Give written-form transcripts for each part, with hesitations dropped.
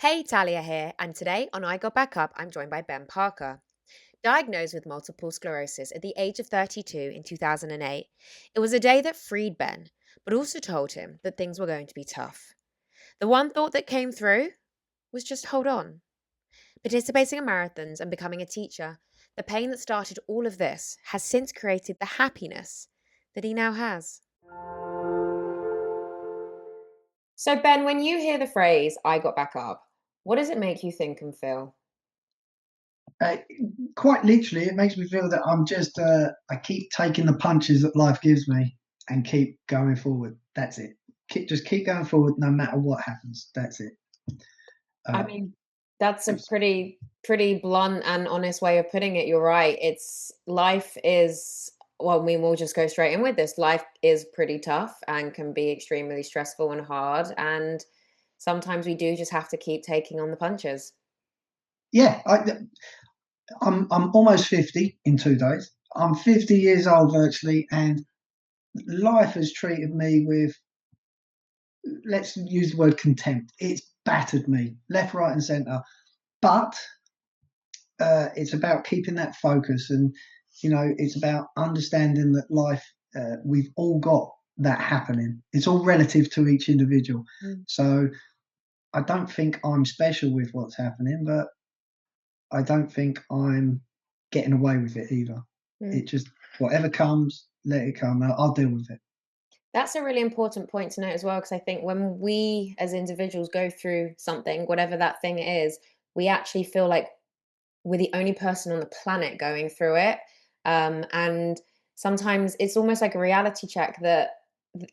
Hey, Talia here, and today on I Got Back Up, I'm joined by Ben Parker. Diagnosed with multiple sclerosis at the age of 32 in 2008, it was a day that freed Ben, but also told him that things were going to be tough. The one thought that came through was just hold on. Participating in marathons and becoming a teacher, the pain that started all of this has since created the happiness that he now has. So, Ben, when you hear the phrase, I got back up, what does it make you think and feel? Uh, Quite literally, it makes me feel that I keep taking the punches that life gives me and keep going forward. That's it. Just keep going forward no matter what happens. That's it. I Uh, mean, that's a it's- pretty blunt and honest way of putting it. You're right. It's life is, well, I mean, we'll just go straight in with this. Life is pretty tough and can be extremely stressful and hard. And sometimes we do just have to keep taking on the punches. yeah, I'm almost 50 in 2 days. I'm 50 years old virtually, and life has treated me with, let's use the word contempt. It's battered me left, right, and centre. But it's about keeping that focus, and it's about understanding that life, we've all got that happening. It's all relative to each individual. Mm. So I don't think I'm special with what's happening, but I don't think I'm getting away with it either. Mm. It just, whatever comes, let it come. I'll deal with it. That's a really important point to note as well, because I think when we as individuals go through something, whatever that thing is, we actually feel like we're the only person on the planet going through it. And sometimes it's almost like a reality check that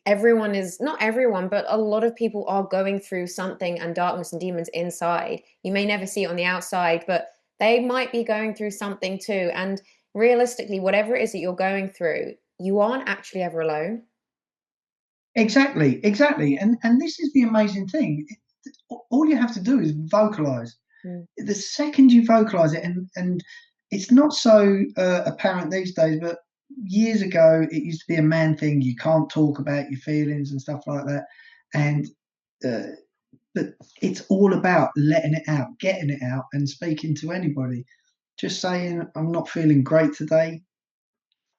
everyone is not everyone, but a lot of people are going through something and darkness and demons inside. You may never see it on the outside, but they might be going through something too. And realistically, whatever it is that you're going through, you aren't actually ever alone. Exactly, exactly. And this is the amazing thing. All you have to do is vocalize. Mm. The second you vocalize it, and it's not so apparent these days, but years ago it used to be a man thing. You can't talk about your feelings and stuff like that. And uh, but it's all about letting it out, getting it out, and speaking to anybody. Just saying, I'm not feeling great today,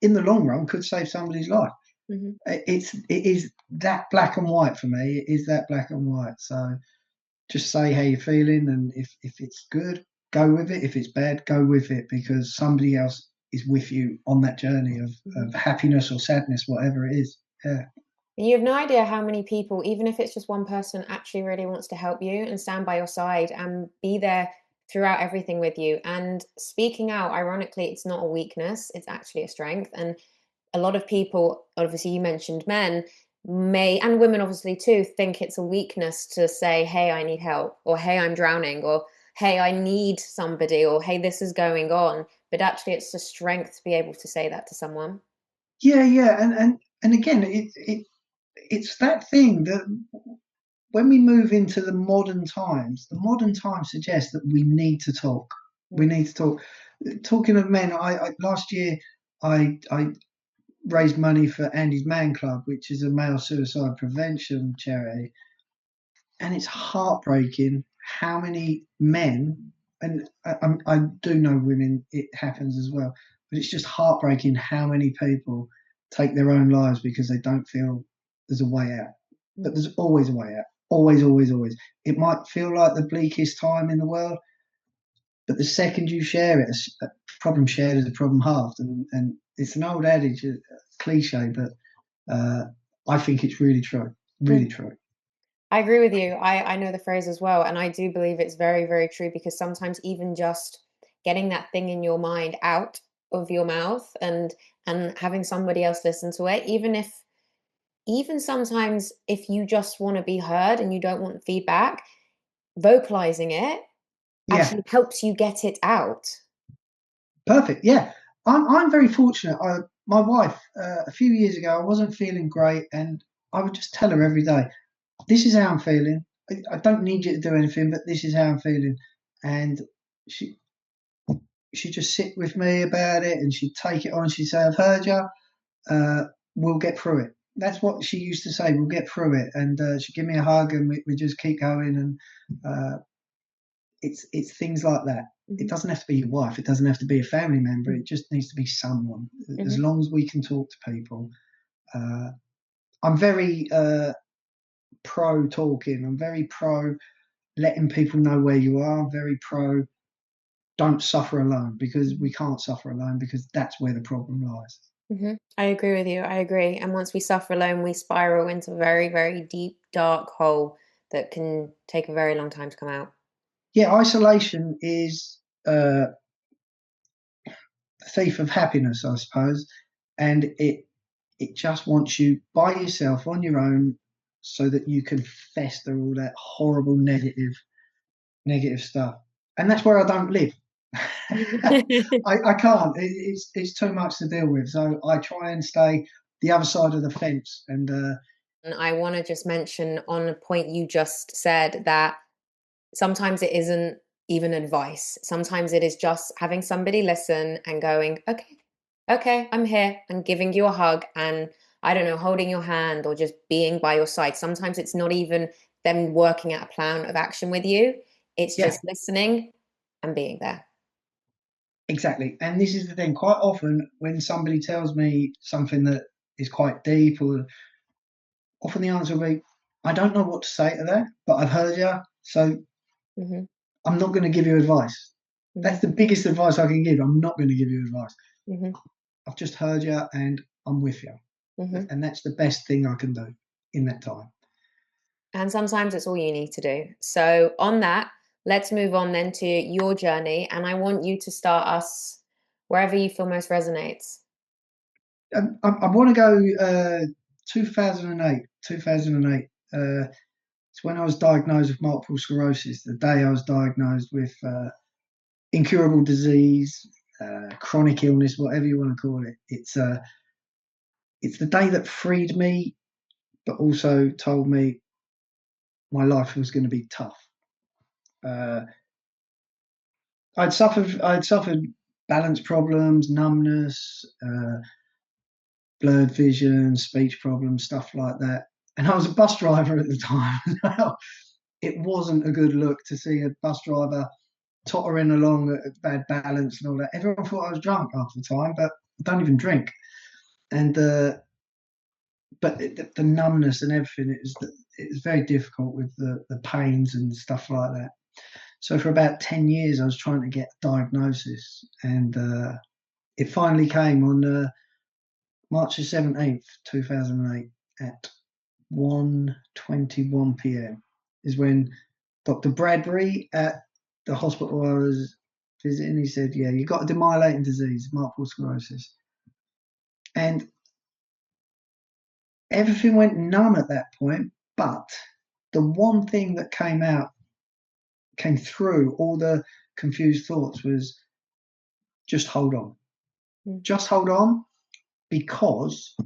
in the long run could save somebody's life. Mhm. It is that black and white for me. It is that black and white. So just say how you're feeling, and if it's good, go with it. If it's bad, go with it, because somebody else is with you on that journey of Mhm. happiness or sadness, whatever it is. Yeah. And you have no idea how many people, even if it's just one person, actually really wants to help you and stand by your side and be there throughout everything with you. And speaking out, ironically, it's not a weakness, it's actually a strength. And a lot of people, obviously, you mentioned men, may, and women obviously too, think it's a weakness to say, hey, I need help, or hey, I'm drowning, or hey, I need somebody, or hey, this is going on. But actually, it's a strength to be able to say that to someone. Yeah, yeah, and again, it's that thing that when we move into the modern times suggest that we need to talk. We Mm. need to talk. Talking of men, I last year I raised money for Andy's Man Club, which is a male suicide prevention charity, and it's heartbreaking how many men, and I do know women, it happens as well, but it's just heartbreaking how many people take their own lives because they don't feel there's a way out. But Mm. there's always a way out. Always, always, always. It might feel like the bleakest time in the world, but the second you share it, a problem shared is a problem halved. And it's an old adage, a cliche, but uh, I think it's really true. Really Mm. true. I agree with you. I know the phrase as well. And I do believe it's very, very true because sometimes even just getting that thing in your mind out of your mouth and having somebody else listen to it, even sometimes if you just want to be heard and you don't want feedback, vocalizing it Yeah, actually helps you get it out. perfect. Yeah, I'm very fortunate. My wife, a few years ago, I wasn't feeling great, and I would just tell her every day, "This is how I'm feeling. I don't need you to do anything, but this is how I'm feeling." And she she'd just sit with me about it, and she'd take it on. She'd say, "I've heard you. Uh, we'll get through it. that's what she used to say. We'll get through it, and she'd give me a hug, and we just keep going. And it's things like that. It Mhm. doesn't have to be your wife. It doesn't have to be a family member. Mhm. It just needs to be someone. As Mhm. long as we can talk to people. Uh, I'm very pro talking. I'm very pro letting people know where you are. I'm very pro don't suffer alone, because we Mhm. can't suffer alone, because that's where the problem lies. Mhm. I agree with you. I agree. And once we suffer alone, we spiral into a very, very deep, dark hole that can take a very long time to come out. Yeah, isolation is a thief of happiness, I suppose, and it just wants you by yourself on your own, so that you can fester all that horrible negative stuff. And that's where I don't live. I can't. It's too much to deal with. So I try and stay the other side of the fence. And And I want to just mention on a point you just said that sometimes it isn't even advice. Sometimes it is just having somebody listen and going, okay, okay, I'm here, and giving you a hug and I don't know, holding your hand or just being by your side. Sometimes it's not even them working out a plan of action with you, it's yeah, just listening and being there. exactly. And this is the thing. Quite often, when somebody tells me something that is quite deep, or often the answer will be, I don't know what to say to that, but I've heard you, so Hmm. I'm not going to give you advice. Hmm. That's the biggest advice I can give. I'm not going to give you advice. Hmm. I've just heard you and I'm with you. Hmm. And that's the best thing I can do in that time. And sometimes it's all you need to do. So, on that, let's move on then to your journey. And I want you to start us wherever you feel most resonates. I want to go 2008. 2008. It's when I was diagnosed with multiple sclerosis. The day I was diagnosed with incurable disease, chronic illness, whatever you want to call it. It's the day that freed me, but also told me my life was going to be tough. Uh, I'd suffered balance problems, numbness, blurred vision, speech problems, stuff like that. And I was a bus driver at the time. It wasn't a good look to see a bus driver tottering along at bad balance and all that. Everyone thought I was drunk half the time, but I don't even drink. And but the numbness and everything, it was very difficult with the pains and stuff like that. So for about 10 years, I was trying to get a diagnosis, and it finally came on March the 17th, 2008, at 1:21 p.m. is when Dr. Bradbury at the hospital I was visiting, he said, yeah, you've got a demyelinating disease, multiple sclerosis. And everything went numb at that point, but the one thing that came through all the confused thoughts was, just hold on. Mm. Just hold on, because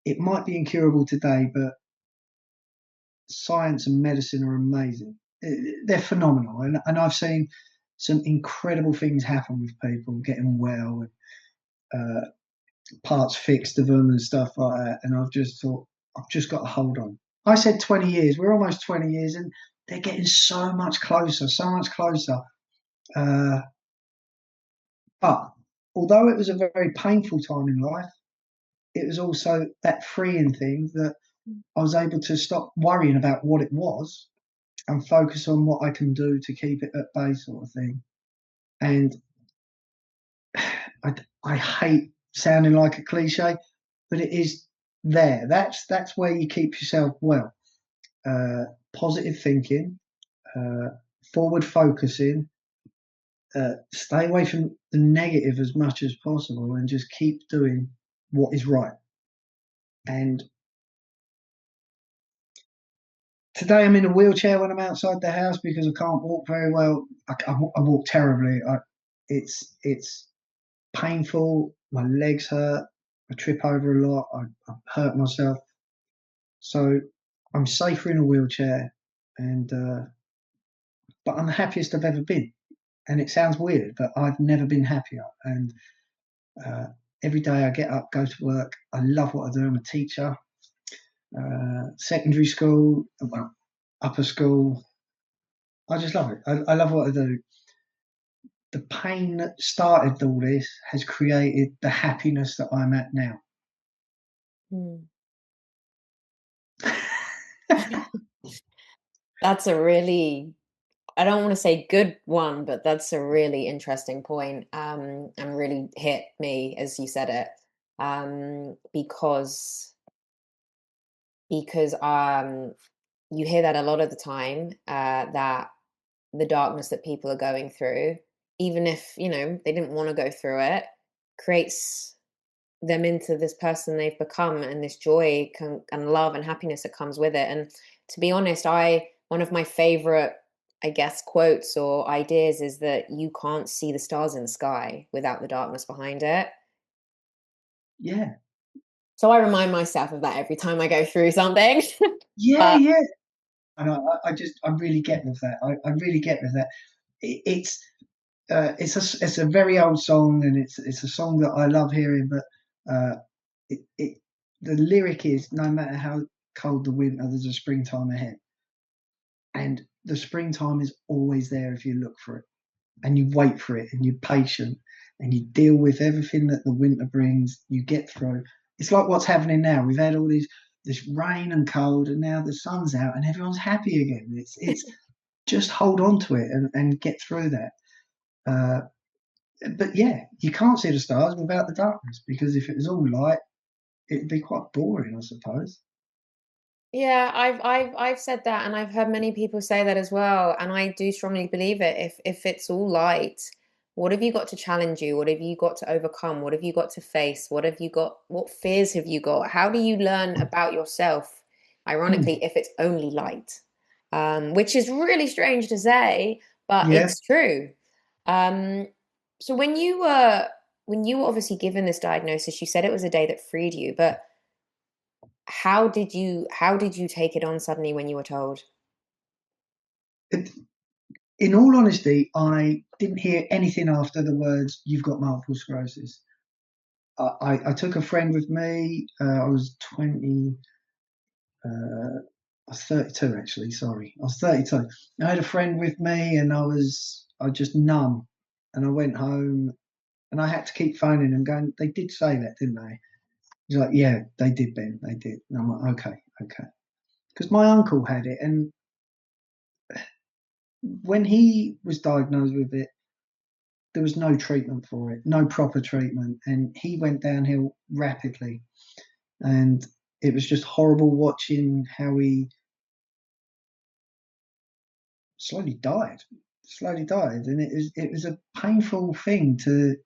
it might be incurable today, but science and medicine are amazing. They're phenomenal. And I've seen some incredible things happen with people getting well, and parts fixed of them and stuff like that. And I've just thought, I've just got to hold on. I said 20 years. We're almost 20 years, and they're getting so much closer, so much closer. Uh, but although it was a very painful time in life, it was also that freeing thing that I was able to stop worrying about what it was and focus on what I can do to keep it at bay, sort of thing. And I, I hate sounding like a cliche, but it is there. That's where you keep yourself well. Uh, Positive thinking, uh, forward focusing, stay away from the negative as much as possible, and just keep doing what is right. And today I'm in a wheelchair when I'm outside the house because I can't walk very well. I walk terribly. It's painful. My legs hurt. I trip over a lot. I hurt myself. So I'm safer in a wheelchair, and but I'm the happiest I've ever been. And it sounds weird, but I've never been happier. And uh, every day I get up, go to work. I love what I do. I'm a teacher. secondary school, well, upper school. I just love it. I love what I do. The pain that started all this has created the happiness that I'm at now. Mm. That's a really, I don't want to say good one, but that's a really interesting point, and really hit me as you said it, because you hear that a lot of the time, that the darkness that people are going through, even if they didn't want to go through it, creates them into this person they've become, and this joy and love and happiness that comes with it. And to be honest, I one of my favorite, I guess, quotes or ideas is that you can't see the stars in the sky without the darkness behind it. Yeah, So I remind myself of that every time I go through something. yeah, But yeah. And I really get with that. I really get with that. It's it's a very old song, and it's a song that I love hearing. But it the lyric is, no matter how cold the winter, there's a springtime ahead, and the springtime is always there if you look for it, and you wait for it, and you're patient, and you deal with everything that the winter brings. You get through. It's like what's happening now. We've had all these this rain and cold, and now the sun's out, and everyone's happy again. It's just hold on to it and get through that. Uh, but yeah, you can't see the stars without the darkness, because if it was all light, it'd be quite boring, I suppose. yeah, I've said that, and I've heard many people say that as well, and I do strongly believe it. If it's all light, what have you got to challenge you? What have you got to overcome? What have you got to face? What fears have you got? How do you learn about yourself, Hmm. ironically, if it's only light? Which is really strange to say, but Yeah, it's true. Um, so when you were obviously given this diagnosis, you said it was a day that freed you, but how did you take it on suddenly when you were told? it, in all honesty, I didn't hear anything after the words "you've got multiple sclerosis." I took a friend with me. I was 20. I was 32 actually. Sorry, I was 32. I had a friend with me, and I just numb, and I went home, and I had to keep phoning and going. They did say that, didn't they? He's like, yeah, they did, Ben. They did. And I'm like, okay, okay. Because my uncle had it, and when he was diagnosed with it, there was no treatment for it, no proper treatment, and he went downhill rapidly. And it was just horrible watching how he slowly died, slowly died, and it was a painful thing to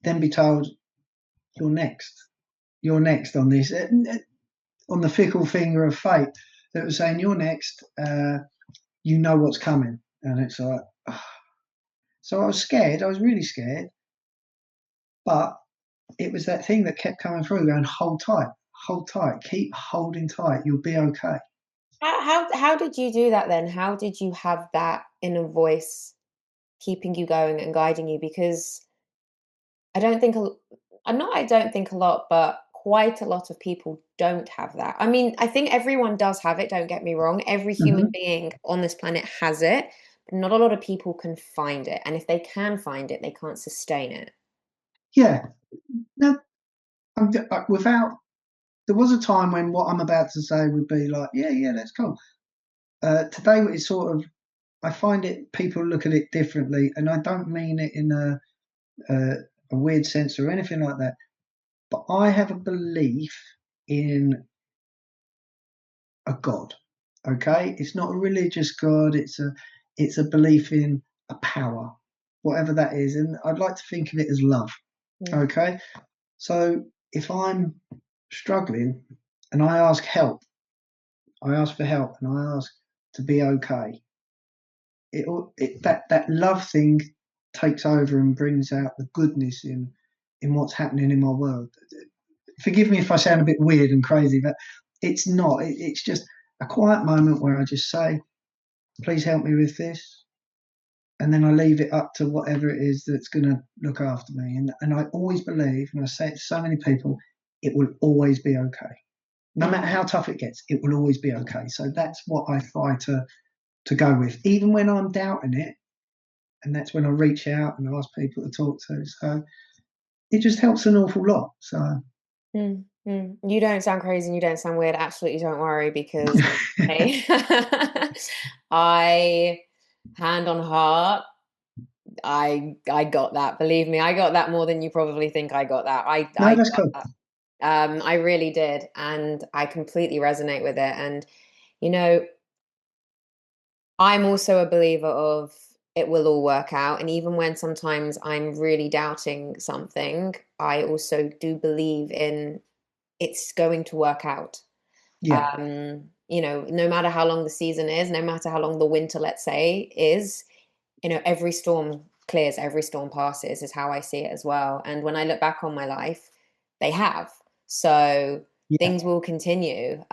then be told you're next, you're next on this, on the fickle finger of fate that was saying you're next. You know what's coming, and it's like. So I was scared. I was really scared, but it was that thing that kept coming through, going, hold tight, keep holding tight. You'll be okay. How did you do that then? How did you have that inner voice keeping you going and guiding you? Because I don't think a l I'm not I don't think a lot, but quite a lot of people don't have that. I mean, I think everyone does have it, don't get me wrong. Every human Hmm. being on this planet has it, but not a lot of people can find it. And if they can find it, they can't sustain it. Yeah. No, without. There was a time when what I'm about to say would be like, yeah, yeah, that's cool. Today it's sort of. I find it people look at it differently, and I don't mean it in a, a weird sense or anything like that. But I have a belief in a God. Okay, it's not a religious God. It's a belief in a power, whatever that is, and I'd like to think of it as love. Mm. Okay, so if I'm struggling and I ask help, I ask for help, and I ask to be okay. That love thing takes over and brings out the goodness in what's happening in my world. Forgive me if I sound a bit weird and crazy, but it's not. It's just a quiet moment where I just say, please help me with this. And then I leave it up to whatever it is that's going to look after me. And I always believe, and I say it to so many people, it will always be okay. No matter how tough it gets, it will always be okay. So that's what I try to go with, even when I'm doubting it. And that's when I reach out and ask people to talk to. So it just helps an awful lot. So Mm, mm. You don't sound crazy and you don't sound weird. Absolutely don't worry because I, I hand on heart, I got that. Believe me, I got that more than you probably think I got that. I no, that's got cool. that. I really did, and I completely resonate with it. And you know, I'm also a believer of it will all work out. And even when sometimes I'm really doubting something, I also do believe in it's going to work out. Yeah, No matter how long the season is, no matter how long the winter, let's say, is, every storm clears, every storm passes, is how I see it as well. And when I look back on my life, they have. So yeah, things will continue.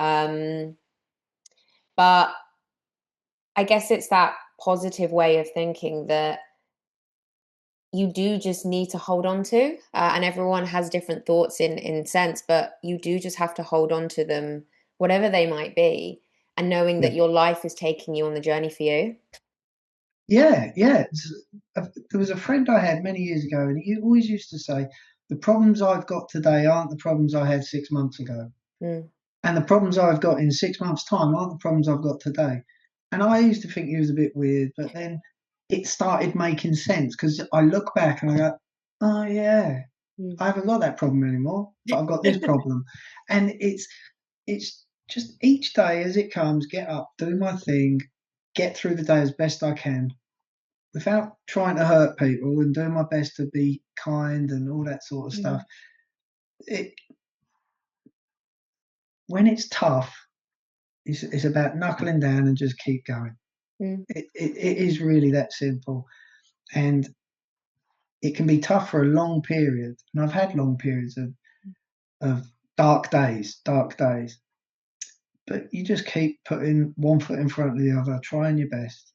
But I guess it's that positive way of thinking that you do just need to hold on to, and everyone has different thoughts in sense, but you do just have to hold on to them, whatever they might be, and knowing yeah, that your life is taking you on the journey for you. yeah, yeah. There was a friend I had many years ago, and he always used to say, "The problems I've got today aren't the problems I had 6 months ago, Mm, and the problems I've got in 6 months' time aren't the problems I've got today." And I used to think he was a bit weird, but then it started making sense because I look back and I go, "Oh yeah, mm, I haven't got that problem anymore, but I've got this problem," and it's just each day as it comes, get up, do my thing, get through the day as best I can without trying to hurt people and doing my best to be kind and all that sort of stuff. mm, It When it's tough, it's about knuckling down and just keep going. mm, It is really that simple, and it can be tough for a long period. And I've had long periods of dark days. But you just keep putting one foot in front of the other, trying your best,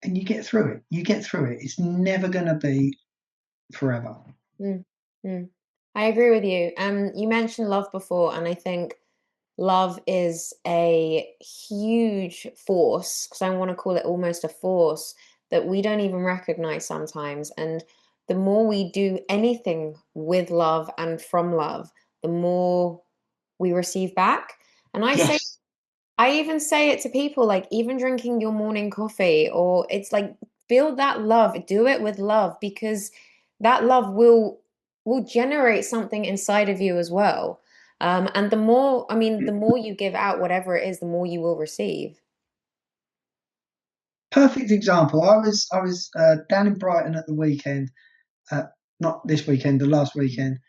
and you get through it. You get through it. It's never going to be forever. mm, mm. I agree with you. You mentioned love before, and I think love is a huge force, because I want to call it almost a force that we don't even recognize sometimes. And the more we do anything with love and from love, the more we receive back. And Yes, I even say it to people, like even drinking your morning coffee, or it's like build that love, do it with love, because that love will generate something inside of you as well. And the more you give out, whatever it is, the more you will receive. perfect example. I was down in Brighton at the weekend, uh, not this weekend, the last weekend,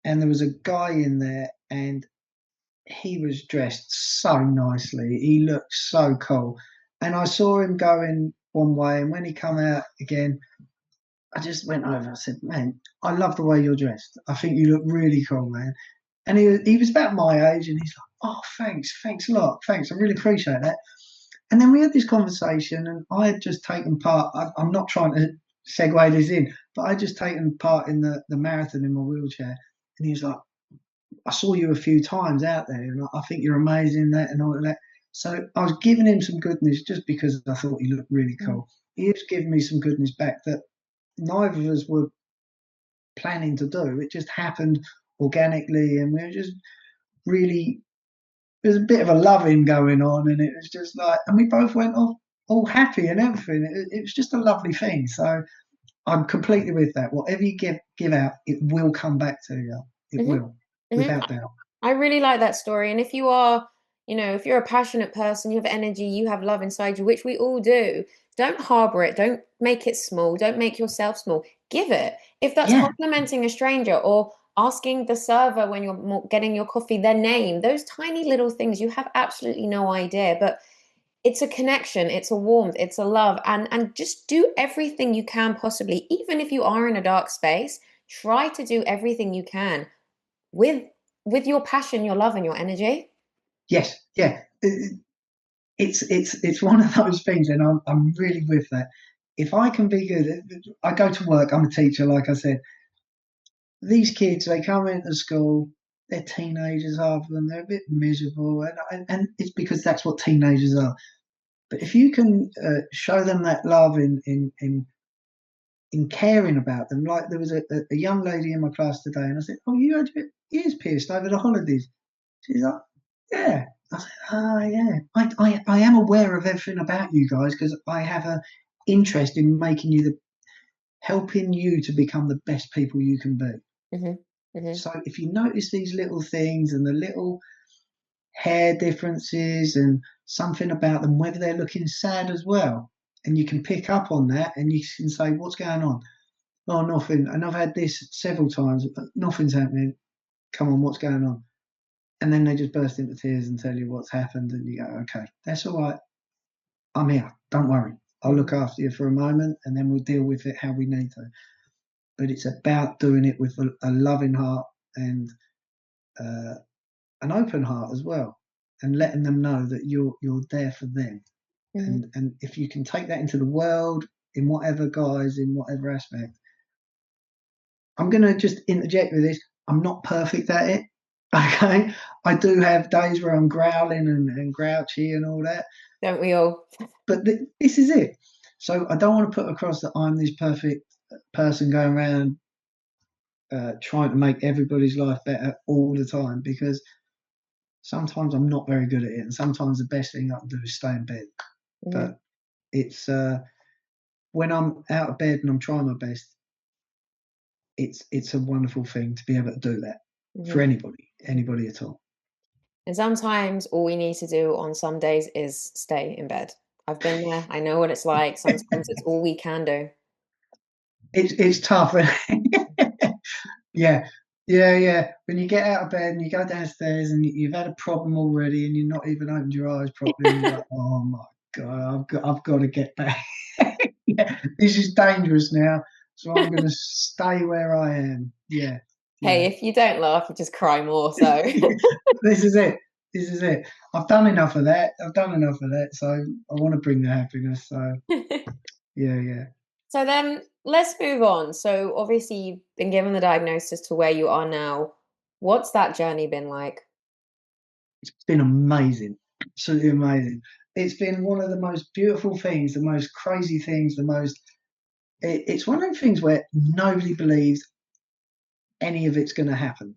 and there was a guy in there, and he was dressed so nicely. He looked so cool, and I saw him going one way, and when he come out again, I just went over. I said, "Man, I love the way you're dressed. I think you look really cool, man." And he was about my age, and he's like, "Oh, thanks a lot, thanks. I really appreciate that." And then we had this conversation, and I had just taken part. I'm not trying to segue this in, but I had just taken part in the marathon in my wheelchair, and he was like, "I saw you a few times out there, and I think you're amazing, that and all of that." So I was giving him some goodness just because I thought he looked really Mm, cool. He was giving me some goodness back that neither of us were planning to do. It just happened organically, and we were just really there's a bit of a loving going on, and it was just like, and we both went off all happy and everything. It was just a lovely thing. So I'm completely with that. Whatever you give out, it will come back to you. It mhm, will, mhm. without doubt. I really like that story. And if you are, if you're a passionate person, you have energy, you have love inside you, which we all do, don't harbor it. Don't make it small. Don't make yourself small. Give it. If that's Yeah, complimenting a stranger or asking the server when you're getting your coffee their name, those tiny little things, you have absolutely no idea. But it's a connection, it's a warmth, it's a love. And just do everything you can possibly, even if you are in a dark space, try to do everything you can with with your passion, your love, and your energy. yes, yeah. It's one of those things, and I'm really with that. If I can be good, I go to work. I'm a teacher, like I said. These kids, they come into school. they're teenagers, half of them, they're a bit miserable, and it's because that's what teenagers are. But if you can show them that love in caring about them, like there was a young lady in my class today, and I said, "Oh, you had your ears pierced over the holidays?" She's like, "Yeah." I said, "Oh, yeah. I am aware of everything about you guys because I have a interest in making you helping you to become the best people you can be." Mhm. Mhm. So if you notice these little things and the little hair differences and something about them, whether they're looking sad as well, and you can pick up on that and you can say, "What's going on?" "Oh, nothing." And I've had this several times, but nothing's happening. "Come on, what's going on?" And then they just burst into tears and tell you what's happened, and you go, "Okay, that's all right. I'm here. Don't worry. I'll look Mhm. after you for a moment, and then we'll deal with it how we need to." But it's about doing it with a loving heart and uh, an open heart as well, and letting them know that you're there for them. Mhm. And if you can take that into the world in whatever guise, in whatever aspect, I'm going to just interject with this. I'm not perfect at it. Okay, I do have days where I'm growling and grouchy and all that, Don't we all? but this is it. So I don't want to put across that I'm this perfect person going around trying to make everybody's life better all the time, because sometimes I'm not very good at it, and sometimes the best thing I can do is stay in bed. Mhm. But it's when I'm out of bed and I'm trying my best, it's a wonderful thing to be able to do that for Mhm. anybody at all. And sometimes all we need to do on some days is stay in bed. I've been there. I know what it's like. Sometimes it's all we can do. It's tough. Yeah, yeah. When you get out of bed and you go downstairs and you've had a problem already and you're not even opened your eyes properly, and you're like, "Oh my god, I've got to get back. Yeah, this is dangerous now, so I'm going to stay where I am." Yeah, Hey, yeah. if you don't laugh, you just cry more. So, This is it. This is it. I've done enough of that. I've done enough of that. So I want to bring the happiness. So yeah, yeah. so then let's move on. So obviously you've been given the diagnosis to where you are now. What's that journey been like? It's been amazing. Absolutely amazing. It's been one of the most beautiful things, the most crazy things, the most. It's one of those things where nobody believes any of it's going to happen.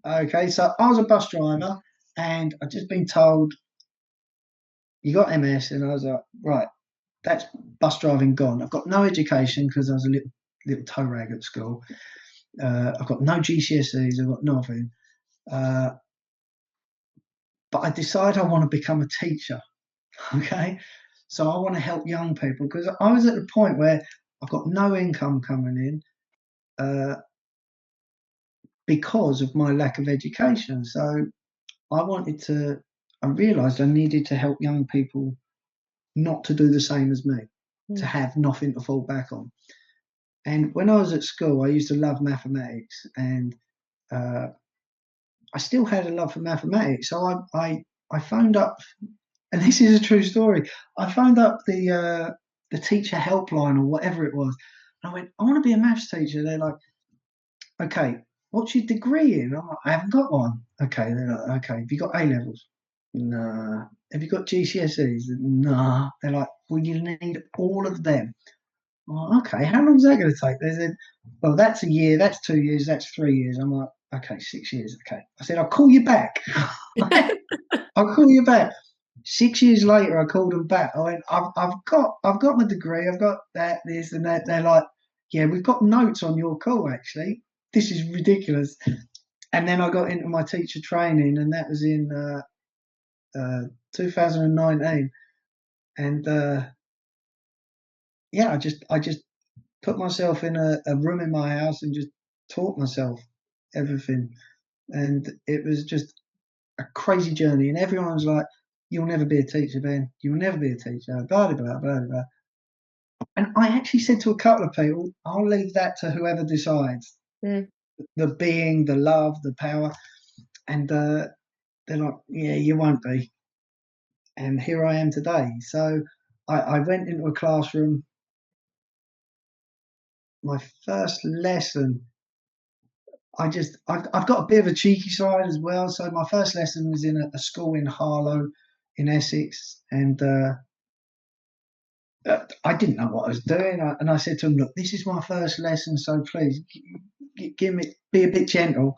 Okay, so I was a bus driver, and I'd just been told you got MS, and I was like, right, that's bus driving gone. I've got no education because I was a little toe rag at school. I've got no GCSEs. I've got nothing. Uh, but I decide I want to become a teacher. Okay, so I want to help young people because I was at the point where I've got no income coming in because of my lack of education. So I wanted to. I realised I needed to help young people not to do the same as me, to Mm. have nothing to fall back on. And when I was at school, I used to love mathematics, and uh, I still had a love for mathematics. So I phoned up, and this is a true story. I phoned up the teacher helpline or whatever it was. And I went, "I want to be a maths teacher." They're like, "Okay, what's your degree in?" I'm like, "I haven't got one." "Okay." They're like, "Okay, have you got A levels?" "Nah." "Have you got GCSEs?" "Nah." They're like, "Well, you need all of them." "Oh, okay. How long is that going to take?" They said, "Well, that's a year, that's 2 years, that's 3 years." I'm like, "Okay, 6 years." Okay. I said, "I'll call you back." "I'll call you back." 6 years later, I called them back. I went, I've got my degree. I've got that, this, and that." They're like, "Yeah, we've got notes on your call. Actually, this is ridiculous." And then I got into my teacher training, and that was in 2019. And yeah, I just put myself in a room in my house and just taught myself everything. And it was just a crazy journey. And everyone was like, "You'll never be a teacher, Ben. You'll never be a teacher." Blah, blah, blah, blah, blah. And I actually said to a couple of people, "I'll leave that to whoever decides, Mm. the being, the love, the power." And they're like, "Yeah, you won't be." And here I am today. So I went into a classroom. My first lesson I've got a bit of a cheeky side as well. So my first lesson was in a school in Harlow, in Essex, and I didn't know what I was doing. And I said to him, "Look, this is my first lesson, so please give me, be a bit gentle,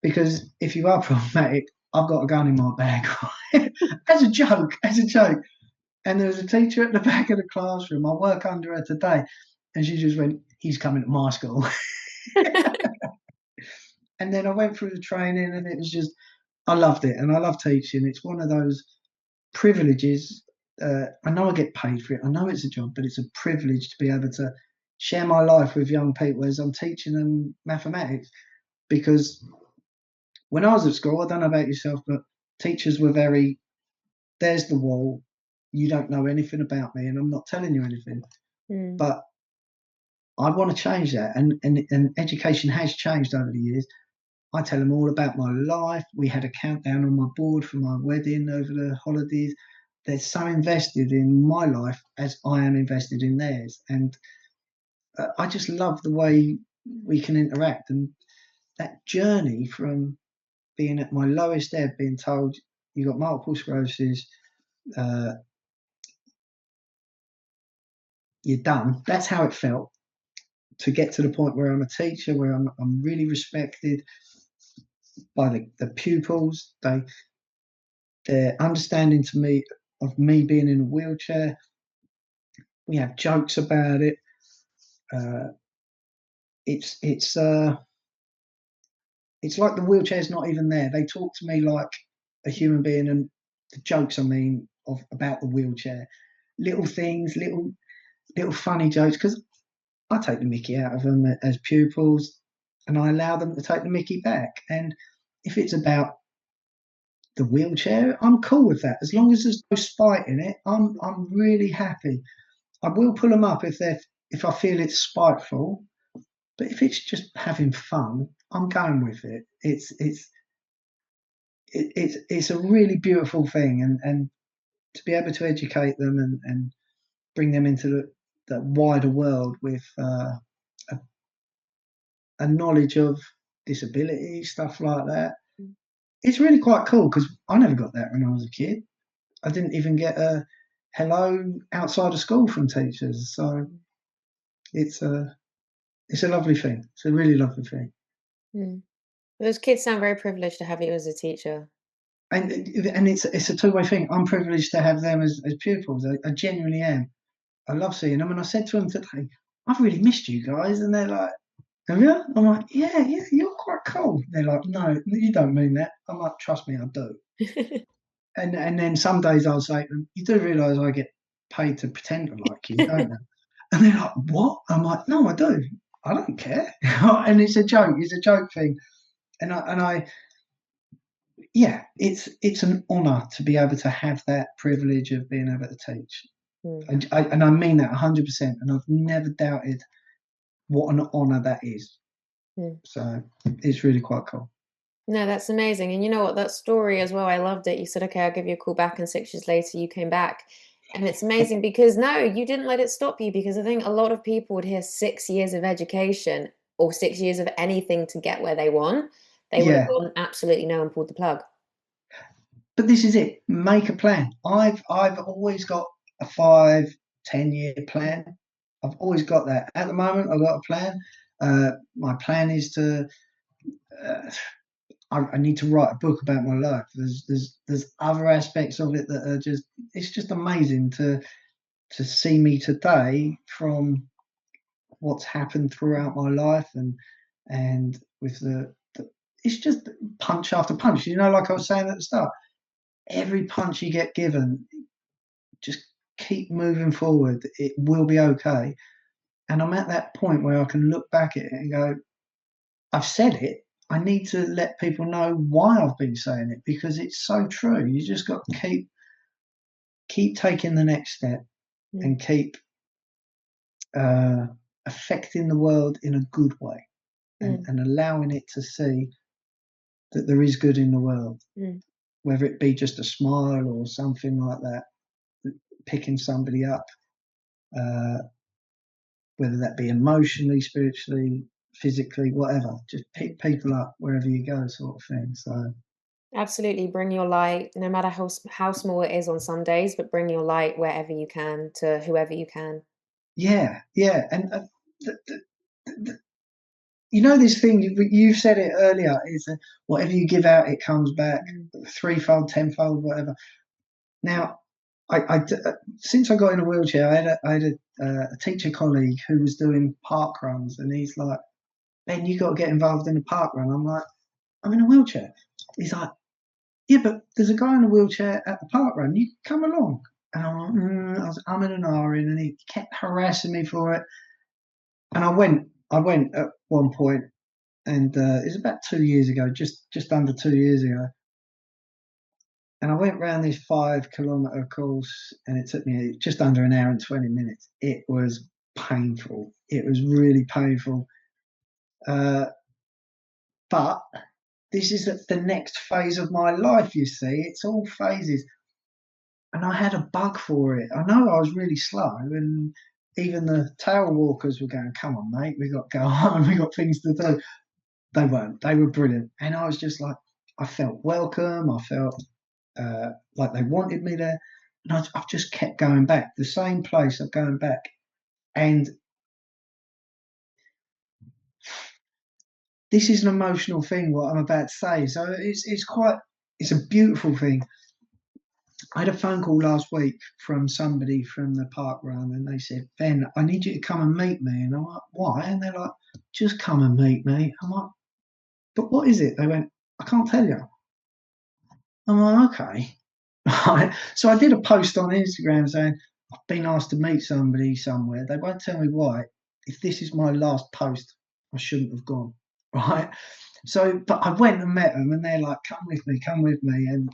because if you are problematic, I've got a gun in my bag." As a joke, as a joke. And there was a teacher at the back of the classroom. I work under her today, and she just went, "He's coming to my school." And then I went through the training, and it was just, I loved it, and I love teaching. It's one of those privileges. I know I get paid for it. I know it's a job, but it's a privilege to be able to share my life with young people as I'm teaching them mathematics. Because when I was at school, I don't know about yourself, but teachers were very, there's the wall. You don't know anything about me, and I'm not telling you anything. Mm. But I want to change that, and education has changed over the years. I tell them all about my life. We had a countdown on my board for my wedding over the holidays. They're so invested in my life as I am invested in theirs. And I just love the way we can interact. And that journey from being at my lowest ebb, being told you got multiple sclerosis, uh, you're done. That's how it felt, to get to the point where I'm a teacher, where I'm really respected by the pupils. They're understanding to me of me being in a wheelchair. We have jokes about it. Uh, it's it's like the wheelchair's not even there. They talk to me like a human being, and the jokes, I mean, of about the wheelchair, little things, little funny jokes. Because I take the Mickey out of them as pupils, and I allow them to take the Mickey back. And if it's about the wheelchair, I'm cool with that. As long as there's no spite in it, I'm really happy. I will pull them up if I feel it's spiteful, but if it's just having fun, I'm going with it. It's a really beautiful thing, and to be able to educate them and bring them into the wider world with a, a knowledge of disability, stuff like that. It's really quite cool, because I never got that when I was a kid. I didn't even get a hello outside of school from teachers. So it's a lovely thing. It's a really lovely thing. Mm. Those kids sound very privileged to have you as a teacher. And it's a two-way thing. I'm privileged to have them as pupils. I genuinely am. I love seeing them. And I said to them today, "I've really missed you guys." And they're like, "Have you?" I'm like, "Yeah, yeah, you're quite cool." They're like, "No, you don't mean that." I'm like, "Trust me, I do." And then some days I'll say to them, "You do realise I get paid to pretend to like you, don't you?" And they're like, "What?" I'm like, "No, I do. I don't care." And it's a joke. It's a joke thing. And I yeah, it's an honour to be able to have that privilege of being able to teach. Mm, And I mean that 100%. And I've never doubted what an honour that is. mm. So it's really quite cool. No, that's amazing. And you know what? That story as well, I loved it. You said, okay, I'll give you a call back. And 6 years later, you came back. And it's amazing because no, you didn't let it stop you, because I think a lot of people would hear 6 years of education or 6 years of anything to get where they want. They would have Yeah, gone absolutely no and pulled the plug. but this is it. Make a plan. I've always got a 5, 10 year plan. I've always got that. At the moment, I've got a plan. My plan is to. Uh, I need to write a book about my life. There's other aspects of it that are just, it's just amazing to see me today from what's happened throughout my life, and with the it's just punch after punch. Like I was saying at the start, every punch you get given, just keep moving forward. It will be okay. And I'm at that point where I can look back at it and go, I've said it. I need to let people know why I've been saying it, because it's so true. You just got to keep taking the next step, Mm, and keep uh, affecting the world in a good way, and, mm, and allowing it to see that there is good in the world, mm, whether it be just a smile or something like that, picking somebody up, uh, whether that be emotionally, spiritually, physically, whatever. Just pick people up wherever you go, sort of thing. So Absolutely, bring your light, no matter how small it is on some days, but bring your light wherever you can to whoever you can. yeah, yeah, and the, the, the, you know this thing you said it earlier is that whatever you give out, it comes back Mm. threefold, tenfold, whatever. Now, since I got in a wheelchair, I had a teacher colleague who was doing park runs, and he's like, "Ben, you got to get involved in a park run." I'm like, "I'm in a wheelchair." He's like, "Yeah, but there's a guy in a wheelchair at the park run. You come along." And I'm like, I was umming and ahhing, and he kept harassing me for it. And I went. I went at one point, and it was about 2 years ago, just under 2 years ago. And I went round this 5 kilometre course, and it took me just under an hour and 20 minutes. It was painful. It was really painful. Uh, but this is the next phase of my life, you see. It's all phases. And I had a bug for it. I know I was really slow, and even the tail walkers were going, "Come on, mate, we got to go home. We got things to do." They weren't. They were brilliant, and I was just like, I felt welcome. I felt like they wanted me there, and I've just kept going back. The same place. I'm going back, and this is an emotional thing. What I'm about to say, so it's a beautiful thing. I had a phone call last week from somebody from the park run, and they said, "Ben, I need you to come and meet me." And I'm like, "Why?" And they're like, "Just come and meet me." I'm like, "But what is it?" They went, "I can't tell you." I'm like, "Okay." Right. So I did a post on Instagram saying, "I've been asked to meet somebody somewhere. They won't tell me why. If this is my last post, I shouldn't have gone." Right. So, but I went and met them, and they're like, "Come with me, come with me." And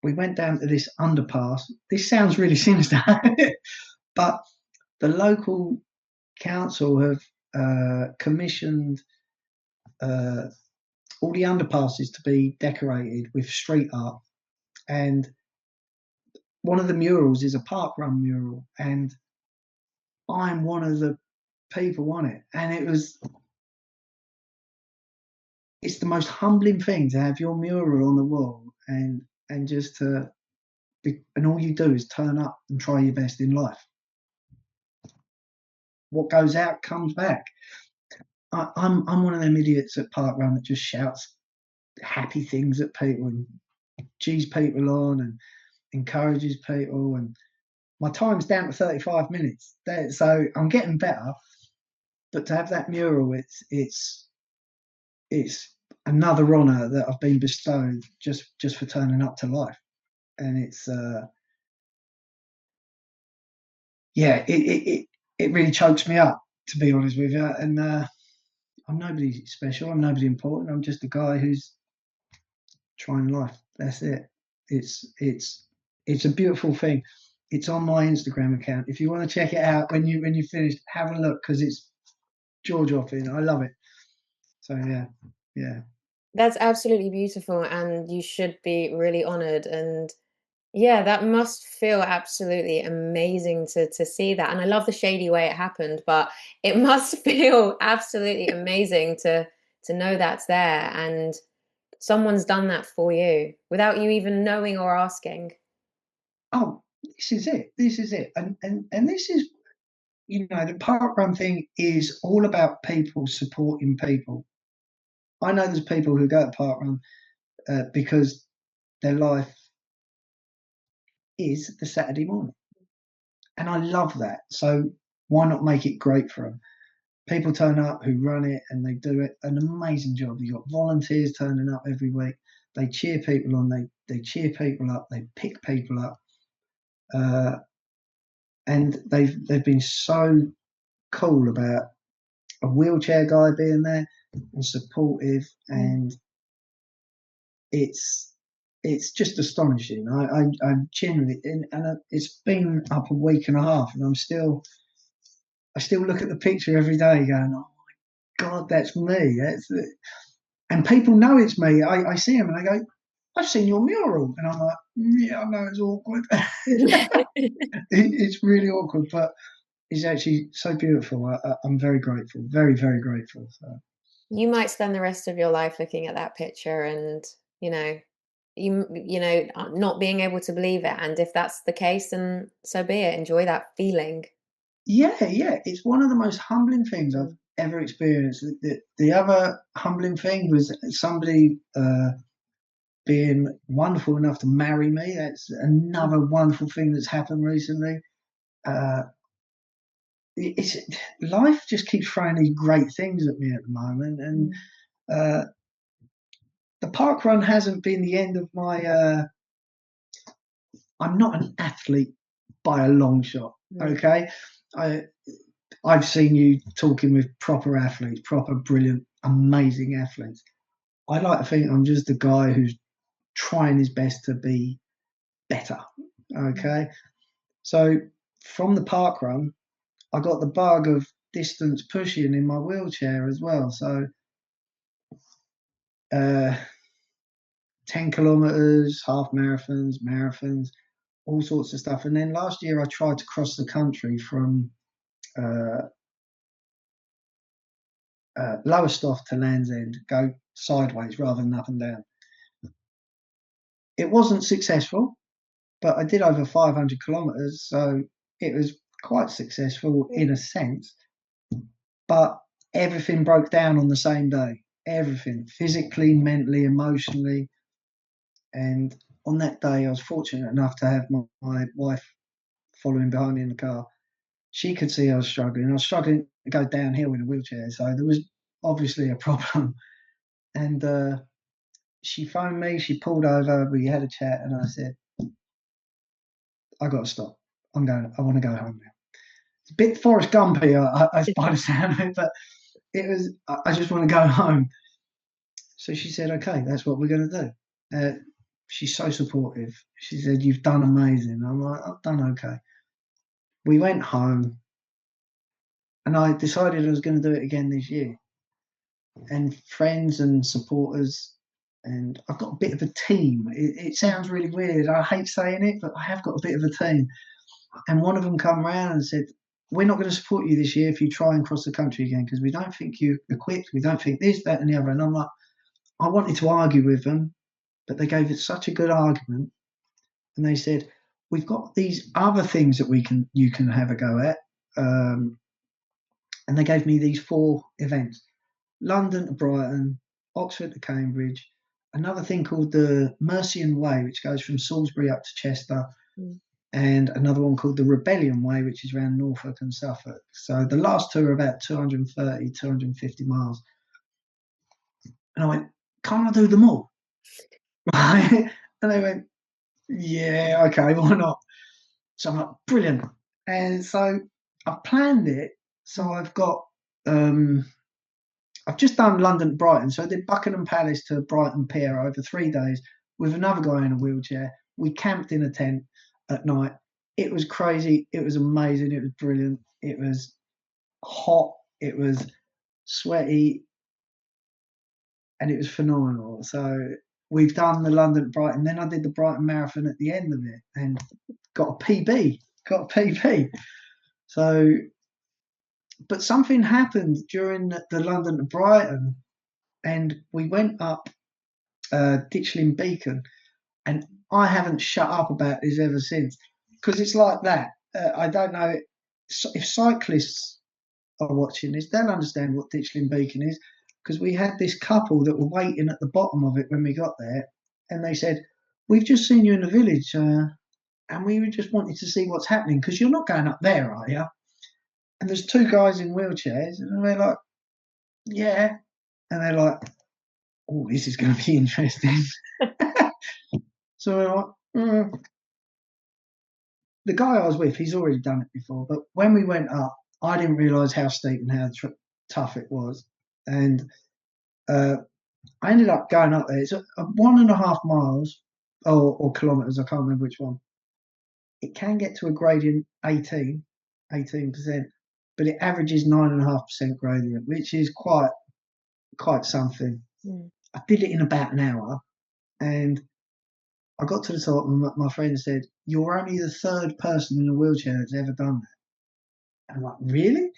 we went down to this underpass. This sounds really sinister, but the local council have commissioned uh, all the underpasses to be decorated with street art. And one of the murals is a park run mural, and I'm one of the people on it. And it's the most humbling thing to have your mural on the wall, and just to and all you do is turn up and try your best in life. What goes out comes back. I'm one of them idiots at park run that just shouts happy things at people and cheers people on and encourages people. And my time's down to 35 minutes, so I'm getting better. But to have that mural, it's another honour that I've been bestowed just for turning up to life. And it's yeah, it really chokes me up, to be honest with you. And I'm nobody special. I'm nobody important. I'm just a guy who's trying life. That's it. It's a beautiful thing. It's on my Instagram account. If you want to check it out when you finish, have a look because it's jaw dropping. I love it. So yeah, yeah. That's absolutely beautiful, and you should be really honored. And yeah, that must feel absolutely amazing to see that. And I love the shady way it happened, but it must feel absolutely amazing to know that's there and someone's done that for you without you even knowing or asking. Oh, this is it. This is it. And this is the park run thing is all about people supporting people. I know there's people who go to park run because their life is the Saturday morning. And I love that. So why not make it great for them? People turn up who run it and they do it an amazing job. You've got volunteers turning up every week. They cheer people on. They cheer people up. They pick people up, uh, and they've been so cool about a wheelchair guy being there and supportive, Mm. and it's it's just astonishing. I genuinely and it's been up a week and a half, and I still look at the picture every day, going, "Oh God, that's me." That's it. And people know it's me. I see them and I go, "I've seen your mural," and I'm like, "Yeah, I know it's awkward." It's really awkward, but it's actually so beautiful. I'm very grateful, very very grateful. So. You might spend the rest of your life looking at that picture and, you know, not being able to believe it, and if that's the case, then so be it. Enjoy that feeling. Yeah, yeah, it's one of the most humbling things I've Mm, ever experienced. The other humbling thing was somebody being wonderful enough to marry me. That's mm, another wonderful thing that's happened recently. Uh, it's life just keeps throwing these great things at me at the moment, and mm, uh, the park run hasn't been the end of my. I'm not an athlete by a long shot. mm, Okay, I I've seen you talking with proper athletes, proper brilliant, amazing athletes. I like to think I'm just a guy who's trying his best to be better. mm, Okay, so from the park run, I got the bug of distance pushing in my wheelchair as well. So uh, 10 kilometers, half marathons, marathons, all sorts of stuff. And then last year I tried to cross the country from uh, Lowestoft to Land's End, go sideways rather than up and down. It wasn't successful, but I did over 500 kilometers, so it was quite successful mm. in a sense. But everything broke down on the same day. Everything, physically, mentally, emotionally. And on that day, I was fortunate enough to have my wife following behind me in the car. She could see I was struggling. I was struggling to go downhill in a wheelchair, so there was obviously a problem. And she phoned me. She pulled over. We had a chat, and I said, "I got to stop. I'm going. I want to go home now." It's a bit Forrest Gumpy, by the sound of it, but it was. I just want to go home. So she said, "Okay, that's what we're going to do." She's so supportive. She said, "You've done amazing." I'm like, "I've done okay." We went home, and I decided I was going to do it again this year. And friends and supporters, and I've got a bit of a team. It sounds really weird. I hate saying it, but I have got a bit of a team. And one of them come around and said, "We're not going to support you this year if you try and cross the country again because we don't think you're equipped. We don't think this, that, and the other." And I'm like, I wanted to argue with them, but they gave it such a good argument, and they said, "We've got these other things that we can you can have a go at." Um, and they gave me these four events: London to Brighton, Oxford to Cambridge, another thing called the Mercian Way, which goes from Salisbury up to Chester, Mm. and another one called the Rebellion Way, which is around Norfolk and Suffolk. So the last two are about 230, 250 miles. And I went, "Can't I do them all?" Right? And they went, "Yeah, okay, why not?" So I'm like, brilliant. And so I've planned it. So Mm. um, I've just done London to Brighton. So I did Buckingham Palace to Brighton Pier over 3 days with another guy in a wheelchair. We camped in a tent at night. It was crazy. It was amazing. It was brilliant. It was hot. It was sweaty, and it was phenomenal. So we've done the London Brighton. Then I did the Brighton Marathon at the end of it and got a PB. Got a PB. So, but something happened during the London to Brighton, and we went up Ditchling Beacon, and I haven't shut up about this ever since because it's like that. I don't know if cyclists are watching this, they'll understand what Ditchling Beacon is because we had this couple that were waiting at the bottom of it when we got there, and they said, "We've just seen you in the village, and we were just wanting to see what's happening because you're not going up there, are you?" And there's two guys in wheelchairs, and we're like, "Yeah," and they're like, "Oh, this is going to be interesting." So we're like, the guy I was with, he's already done it before, but when we went up, I didn't realise how steep and how tough it was, and uh, I ended up going up there. It's a 1.5 miles or kilometres. I can't remember which one. It can get to a gradient 18%, but it averages 9.5% gradient, which is quite something. Mm. I did it in about an hour, and I got to the top, and my friend said, "You're only the third person in a wheelchair that's ever done that." And I'm like, "Really?"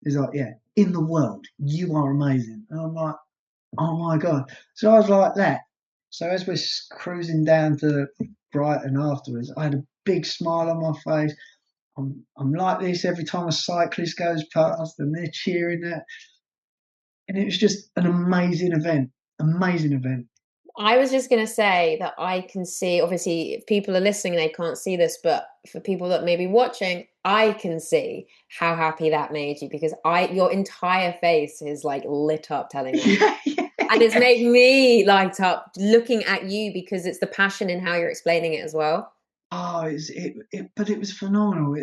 He's like, "Yeah." in the world. You are amazing. And I'm like, oh my God. So I was like that. So as we're cruising down to Brighton afterwards, I had a big smile on my face. I'm like this every time a cyclist goes past and they're cheering that. And it was just an amazing event. Amazing event. I was just going to say that I can see, obviously, if people are listening, they can't see this, but for people that may be watching, I can see how happy that made you because your entire face is like lit up telling me. Yeah, yeah, And it's yeah. made me light up looking at you because it's the passion in how you're explaining it as well. Oh, but it was phenomenal.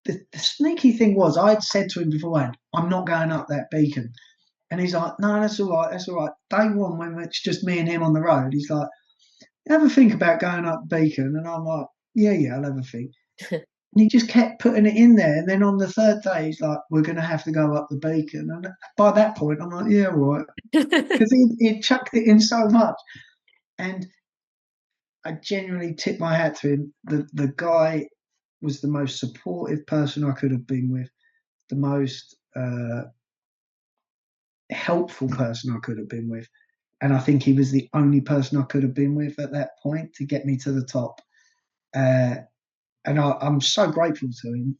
The sneaky thing was, I'd said to him beforehand, I'm not going up that beacon. And he's like, no, that's all right, that's all right. Day one, when it's just me and him on the road, he's like, have a think about going up beacon. And I'm like, yeah, yeah, I'll have a think. And he just kept putting it in there. And then on the third day, he's like, we're going to have to go up the beacon. And by that point, I'm like, yeah, right. Because he chucked it in so much. And I genuinely tip my hat to him. The guy was the most supportive person I could have been with, the most helpful person I could have been with. And I think he was the only person I could have been with at that point to get me to the top. Uh, and I'm so grateful to him.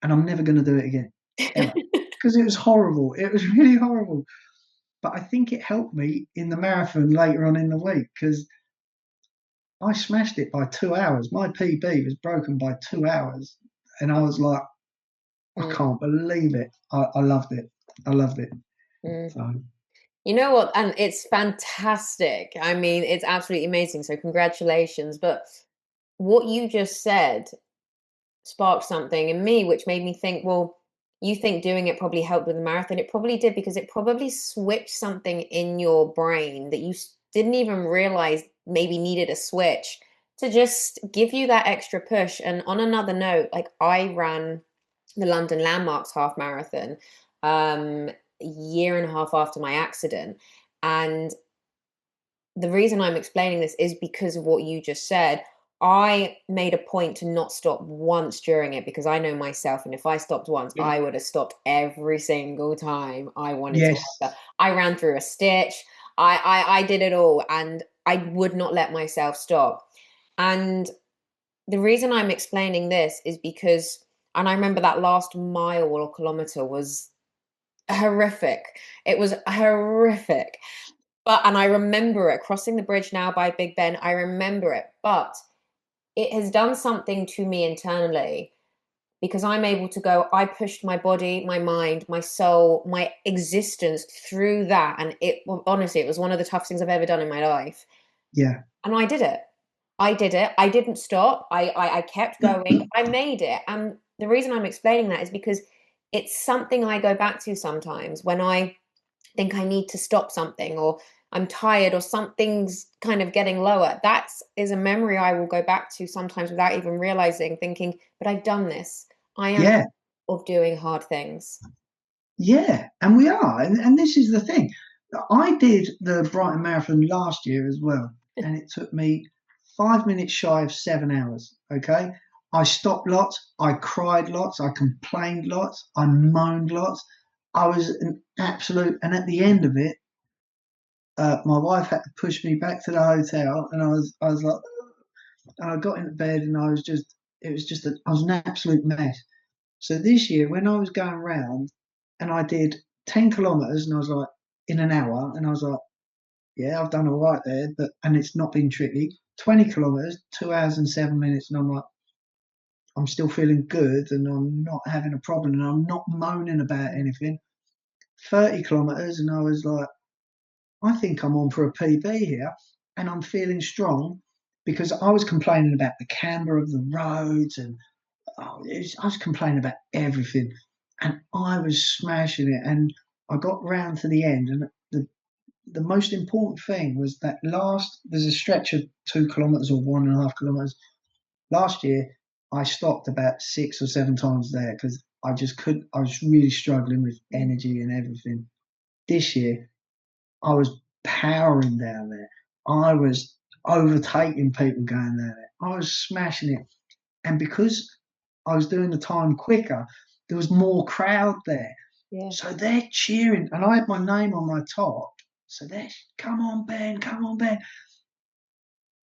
And I'm never going to do it again, ever. Because it was horrible. It was really horrible. But I think it helped me in the marathon later on in the week because I smashed it by 2 hours. My PB was broken by 2 hours. And I was like, I Mm, can't believe it. I loved it. I loved it. mm. So, You know what? And it's fantastic. I mean, it's absolutely amazing. So, congratulations. But what you just said sparked something in me, which made me think, well, you think doing it probably helped with the marathon. It probably did because it probably switched something in your brain that you didn't even realize maybe needed a switch to just give you that extra push. And on another note, like I ran the London Landmarks half marathon a year and a half after my accident. And the reason I'm explaining this is because of what you just said. I made a point to not stop once during it because I know myself, and if I stopped once, yeah. I would have stopped every single time I wanted to. Yes. I ran through a stitch. I did it all, and I would not let myself stop. And the reason I'm explaining this is because, and I remember that last mile or kilometer was horrific. It was horrific. But and I remember it crossing the bridge now by Big Ben. I remember it, but it has done something to me internally because I'm able to go. I pushed my body, my mind, my soul, my existence through that, and honestly, it was one of the toughest things I've ever done in my life. Yeah. And I did it. I did it. I didn't stop. I kept going. I made it. And the reason I'm explaining that is because it's something I go back to sometimes when I think I need to stop something or I'm tired or something's kind of getting lower. That is a memory I will go back to sometimes without even realizing, thinking, but I've done this. I am Yeah. capable of doing hard things. Yeah. And we are. And this is the thing. I did the Brighton Marathon last year as well. And it took me 5 minutes shy of 7 hours. Okay. I stopped lots. I cried lots. I complained lots. I moaned lots. I was an absolute. And at the end of it, my wife had to push me back to the hotel. And I was like, and I got into bed and it was just, I was an absolute mess. So this year, when I was going round and I did 10 kilometers and I was like, in an hour, and I was like, yeah, I've done all right there, and it's not been tricky. 20 kilometers, 2 hours and 7 minutes, and I'm like, I'm still feeling good and I'm not having a problem and I'm not moaning about anything. 30 kilometers, and I was like, I think I'm on for a PB here and I'm feeling strong because I was complaining about the camber of the roads and I was complaining about everything, and I was smashing it. And I got round to the end, and the most important thing was that last. There's a stretch of 2 kilometers or 1.5 kilometers. Last year, I stopped about 6 or 7 times there because I just couldn't. I was really struggling with energy and everything. This year, I was powering down there. I was overtaking people going down there. I was smashing it, and because I was doing the time quicker, there was more crowd there. Yeah. So they're cheering, and I had my name on my top. So they're, come on, Ben.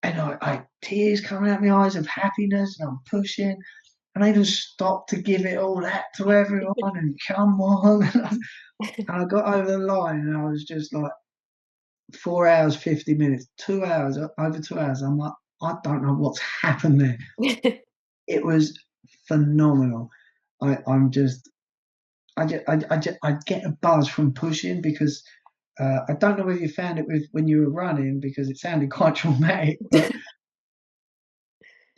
And I tears coming out my eyes of happiness, and I'm pushing. And I even stopped to give it all that to everyone and come on. And I got over the line and I was just like 4 hours, 50 minutes, 2 hours, over 2 hours. I'm like, I don't know what's happened there. It was phenomenal. I'm just, I get a buzz from pushing because I don't know whether you found it with when you were running because it sounded quite traumatic, but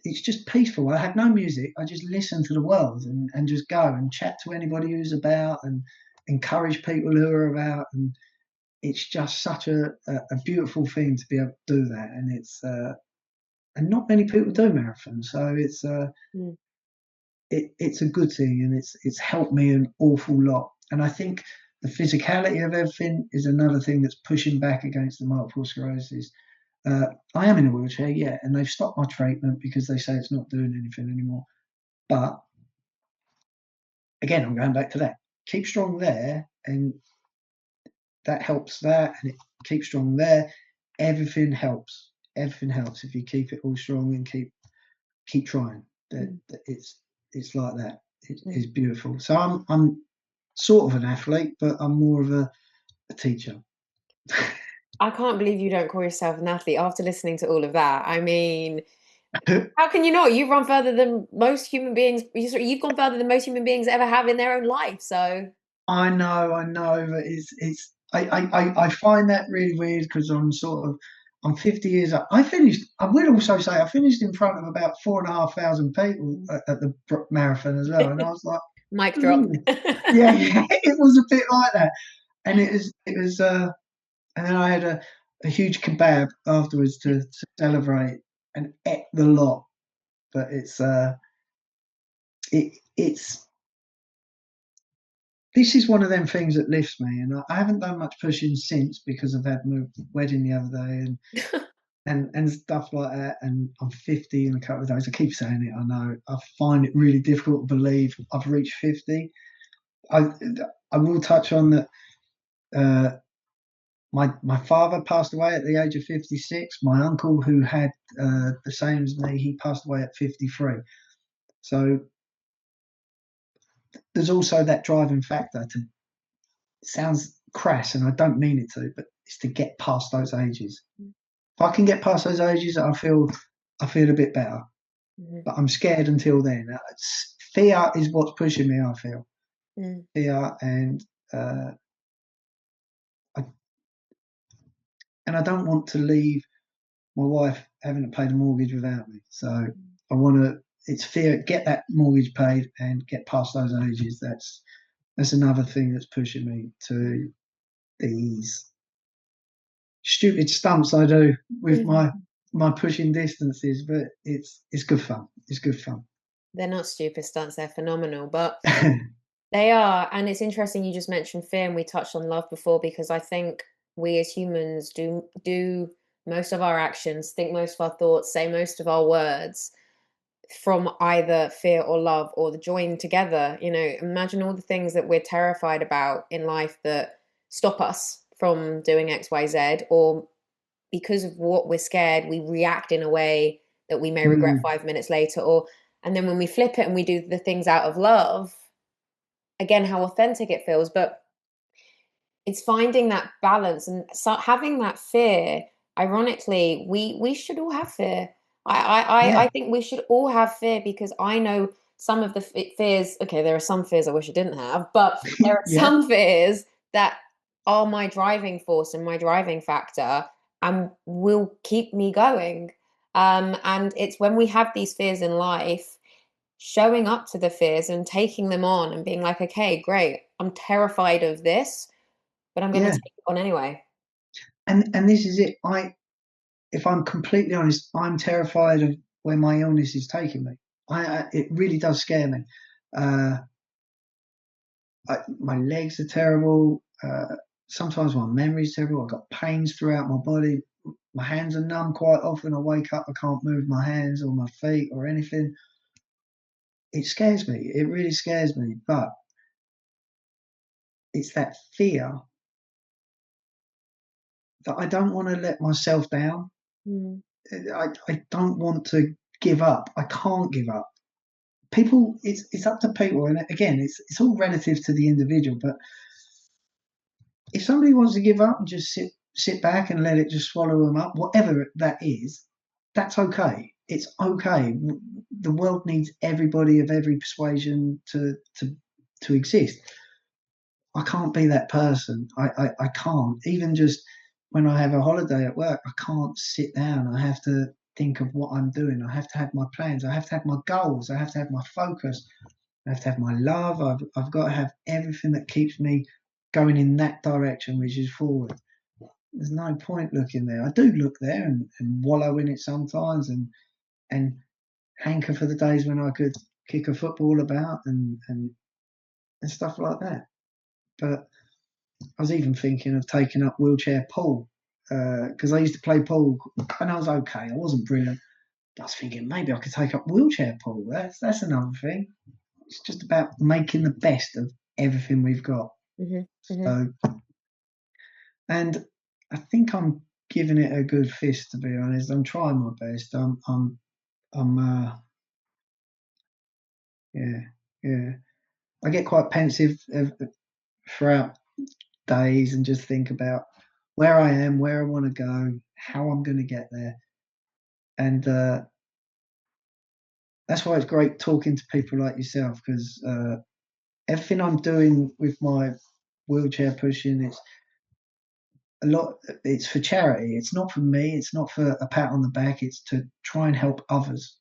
it's just peaceful. I had no music. I just listen to the world and just go and chat to anybody who's about and encourage people who are about. And it's just such a beautiful thing to be able to do that. And and not many people do marathons. So Mm, it's a good thing and it's helped me an awful lot. And I think the physicality of everything is another thing that's pushing back against the multiple sclerosis. I am in a wheelchair, yeah, and they've stopped my treatment because they say it's not doing anything anymore. But again, I'm going back to that. Keep strong there, and that helps that, and it keeps strong there. Everything helps. Everything helps if you keep it all strong and keep trying. mm, It's like that. mm. It's beautiful. So I'm sort of an athlete, but I'm more of a teacher. I can't believe you don't call yourself an athlete after listening to all of that. I mean, how can you not? You've run further than most human beings. You've gone further than most human beings ever have in their own life. So, I know, but I find that really weird because I'm 50 years old. I finished. I will also say I finished in front of about 4,500 people at the marathon as well, and I was like, mic drop. "Ooh." Yeah, yeah, it was a bit like that, and it was, and then I had a huge kebab afterwards to celebrate and ate the lot. But it's this is one of them things that lifts me, and I haven't done much pushing since because I've had my wedding the other day and stuff like that. And I'm 50 in a couple of days. I keep saying it. I know. I find it really difficult to believe I've reached 50. I I will touch on that. Uh, my father passed away at the age of 56. My uncle, who had the same as me, he passed away at 53. So there's also that driving factor to it sounds crass and I don't mean it to, but it's to get past those ages. If I can get past those ages, I feel a bit better. Mhm. But I'm scared until then. Fear is what's pushing me. I feel Mm, fear, uh, I, and I don't want to leave my wife having to pay the mortgage without me. So I want to. It's fear. Get that mortgage paid and get past those ages. That's another thing that's pushing me to these stupid stunts I do with mm. my pushing distances, but it's good fun. It's good fun. They're not stupid stunts, they're phenomenal, but they are, and it's interesting you just mentioned fear, and we touched on love before because I think we as humans do most of our actions, think most of our thoughts, say most of our words from either fear or love or the join together. Imagine all the things that we're terrified about in life that stop us from doing XYZ, or because of what we're scared, we react in a way that we may regret Mm, 5 minutes later, or and then when we flip it and we do the things out of love, again, how authentic it feels. But it's finding that balance and having that fear. Ironically, we should all have fear. I yeah, think we should all have fear because I know some of the fears. Okay, there are some fears I wish I didn't have, but there are yeah, some fears that are my driving force and my driving factor and will keep me going. And it's when we have these fears in life, showing up to the fears and taking them on and being like, okay, great, I'm terrified of this, but I'm gonna yeah. take it on anyway. And this is it. If I'm completely honest, I'm terrified of where my illness is taking me. It really does scare me. Uh, my legs are terrible. Sometimes my memory's terrible. I've got pains throughout my body. My hands are numb quite often. I wake up, I can't move my hands or my feet or anything. It scares me. It really scares me. But it's that fear that I don't want to let myself down. Mm. I don't want to give up. I can't give up. People, it's up to people, and again, it's all relative to the individual. But if somebody wants to give up and just sit back and let it just swallow them up, whatever that is, that's okay. It's okay. The world needs everybody of every persuasion to exist. I can't be that person. I can't. Even just when I have a holiday at work, I can't sit down. I have to think of what I'm doing. I have to have my plans. I have to have my goals. I have to have my focus. I have to have my love. I've got to have everything that keeps me going in that direction, which is forward. There's no point looking there. I do look there and wallow in it sometimes and hanker for the days when I could kick a football about and stuff like that. But I was even thinking of taking up wheelchair pool because I used to play pool and I was okay. I wasn't brilliant. But I was thinking maybe I could take up wheelchair pool. That's another thing. It's just about making the best of everything we've got. Mhm, mhm. So, and I think I'm giving it a good fist, to be honest. I'm trying my best. I'm, yeah, yeah. I get quite pensive throughout days and just think about where I am, where I want to go, how I'm going to get there. And that's why it's great talking to people like yourself because everything I'm doing with my wheelchair pushing, it's a lot. It's for charity. It's not for me. It's not for a pat on the back. It's to try and help others,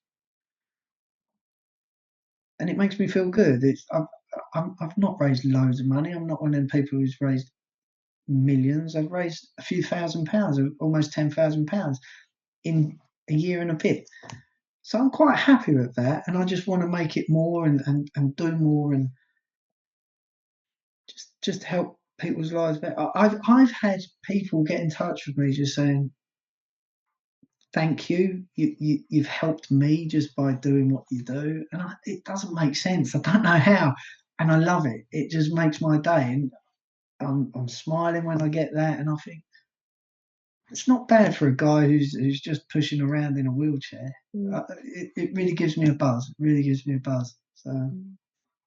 and it makes me feel good. I've not raised loads of money. I'm not one of them people who's raised millions. I've raised a few £1,000s, almost £10,000 in a year and a bit. So I'm quite happy with that, and I just want to make it more and do more and just help people's lives better. I've had people get in touch with me just saying thank you. You've helped me just by doing what you do, and it doesn't make sense. I don't know how, and I love it. It just makes my day, and I'm smiling when I get that, and I think it's not bad for a guy who's just pushing around in a wheelchair. Mm, It really gives me a buzz. It really gives me a buzz. So mm.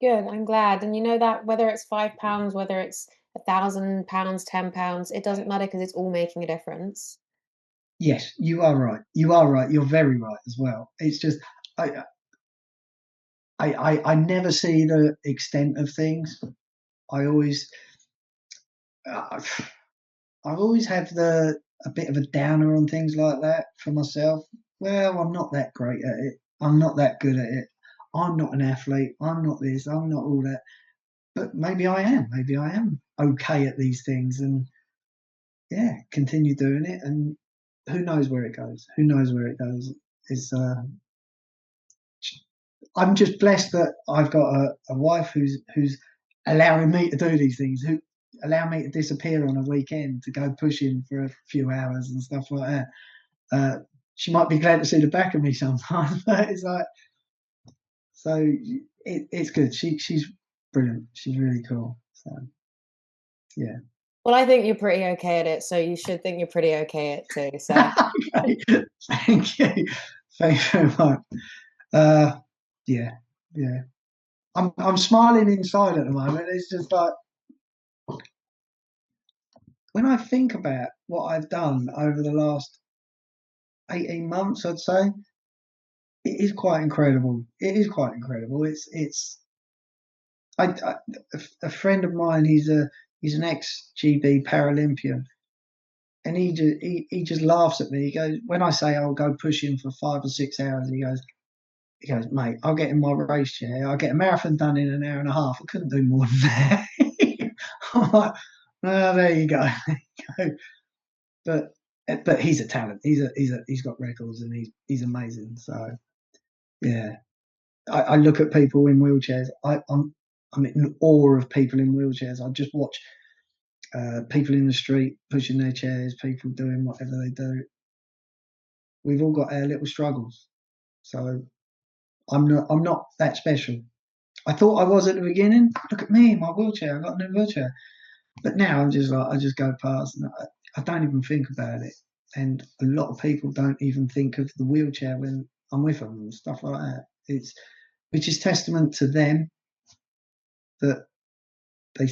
Good, I'm glad, and you know that whether it's £5, whether it's £1,000, £10, it doesn't matter because it's all making a difference. yes, you are right. You are right. You're very right as well. It's just I I never see the extent of things. I always uh, I've always had a bit of a downer on things like that for myself. Well, I'm not that great at it. I'm not that good at it. I'm not an athlete. I'm not this. I'm not all that. But maybe I am. Maybe I am okay at these things, and yeah, continue doing it. And who knows where it goes? Who knows where it goes? Is I'm just blessed that I've got a wife who's allowing me to do these things, who allow me to disappear on a weekend to go pushing for a few hours and stuff like that. She might be glad to see the back of me sometimes, but it's like so it's good. She's brilliant. She's really cool. So yeah. Well, I think you're pretty okay at it, so you should think you're pretty okay at it too, so Okay. Thank you. Thank you very much. Uh, yeah, yeah. I'm smiling inside at the moment. It's just like when I think about what I've done over the last 18 months, I'd say it is quite incredible. It is quite incredible. It's I a friend of mine. He's an ex GB Paralympian, and he just laughs at me. He goes when I say I'll go pushing for 5 or 6 hours. He goes, mate, I'll get in my race chair. I'll get a marathon done in an hour and a half. I couldn't do more than that. I'm like, oh, there you go. But he's a talent. He's got records and he's amazing. So yeah, I look at people in wheelchairs. I'm in awe of people in wheelchairs. I just watch people in the street pushing their chairs, people doing whatever they do. We've all got our little struggles. So I'm not that special. I thought I was at the beginning. Look at me, my wheelchair. I got a new wheelchair. But now I'm just like, I just go past and I don't even think about it. And a lot of people don't even think of the wheelchair when I'm with them and stuff like that. It's which is testament to them that they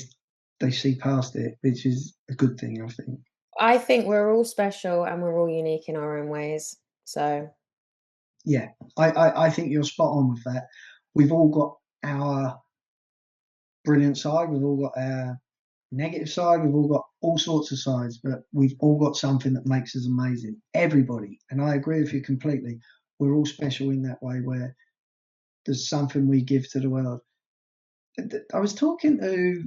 they see past it, which is a good thing, I think. I think we're all special and we're all unique in our own ways. So, Yeah, I think you're spot on with that. We've all got our brilliant side. We've all got our negative side. We've all got all sorts of sides, but we've all got something that makes us amazing. Everybody, and I agree with you completely. We're all special in that way, where there's something we give to the world. I was talking to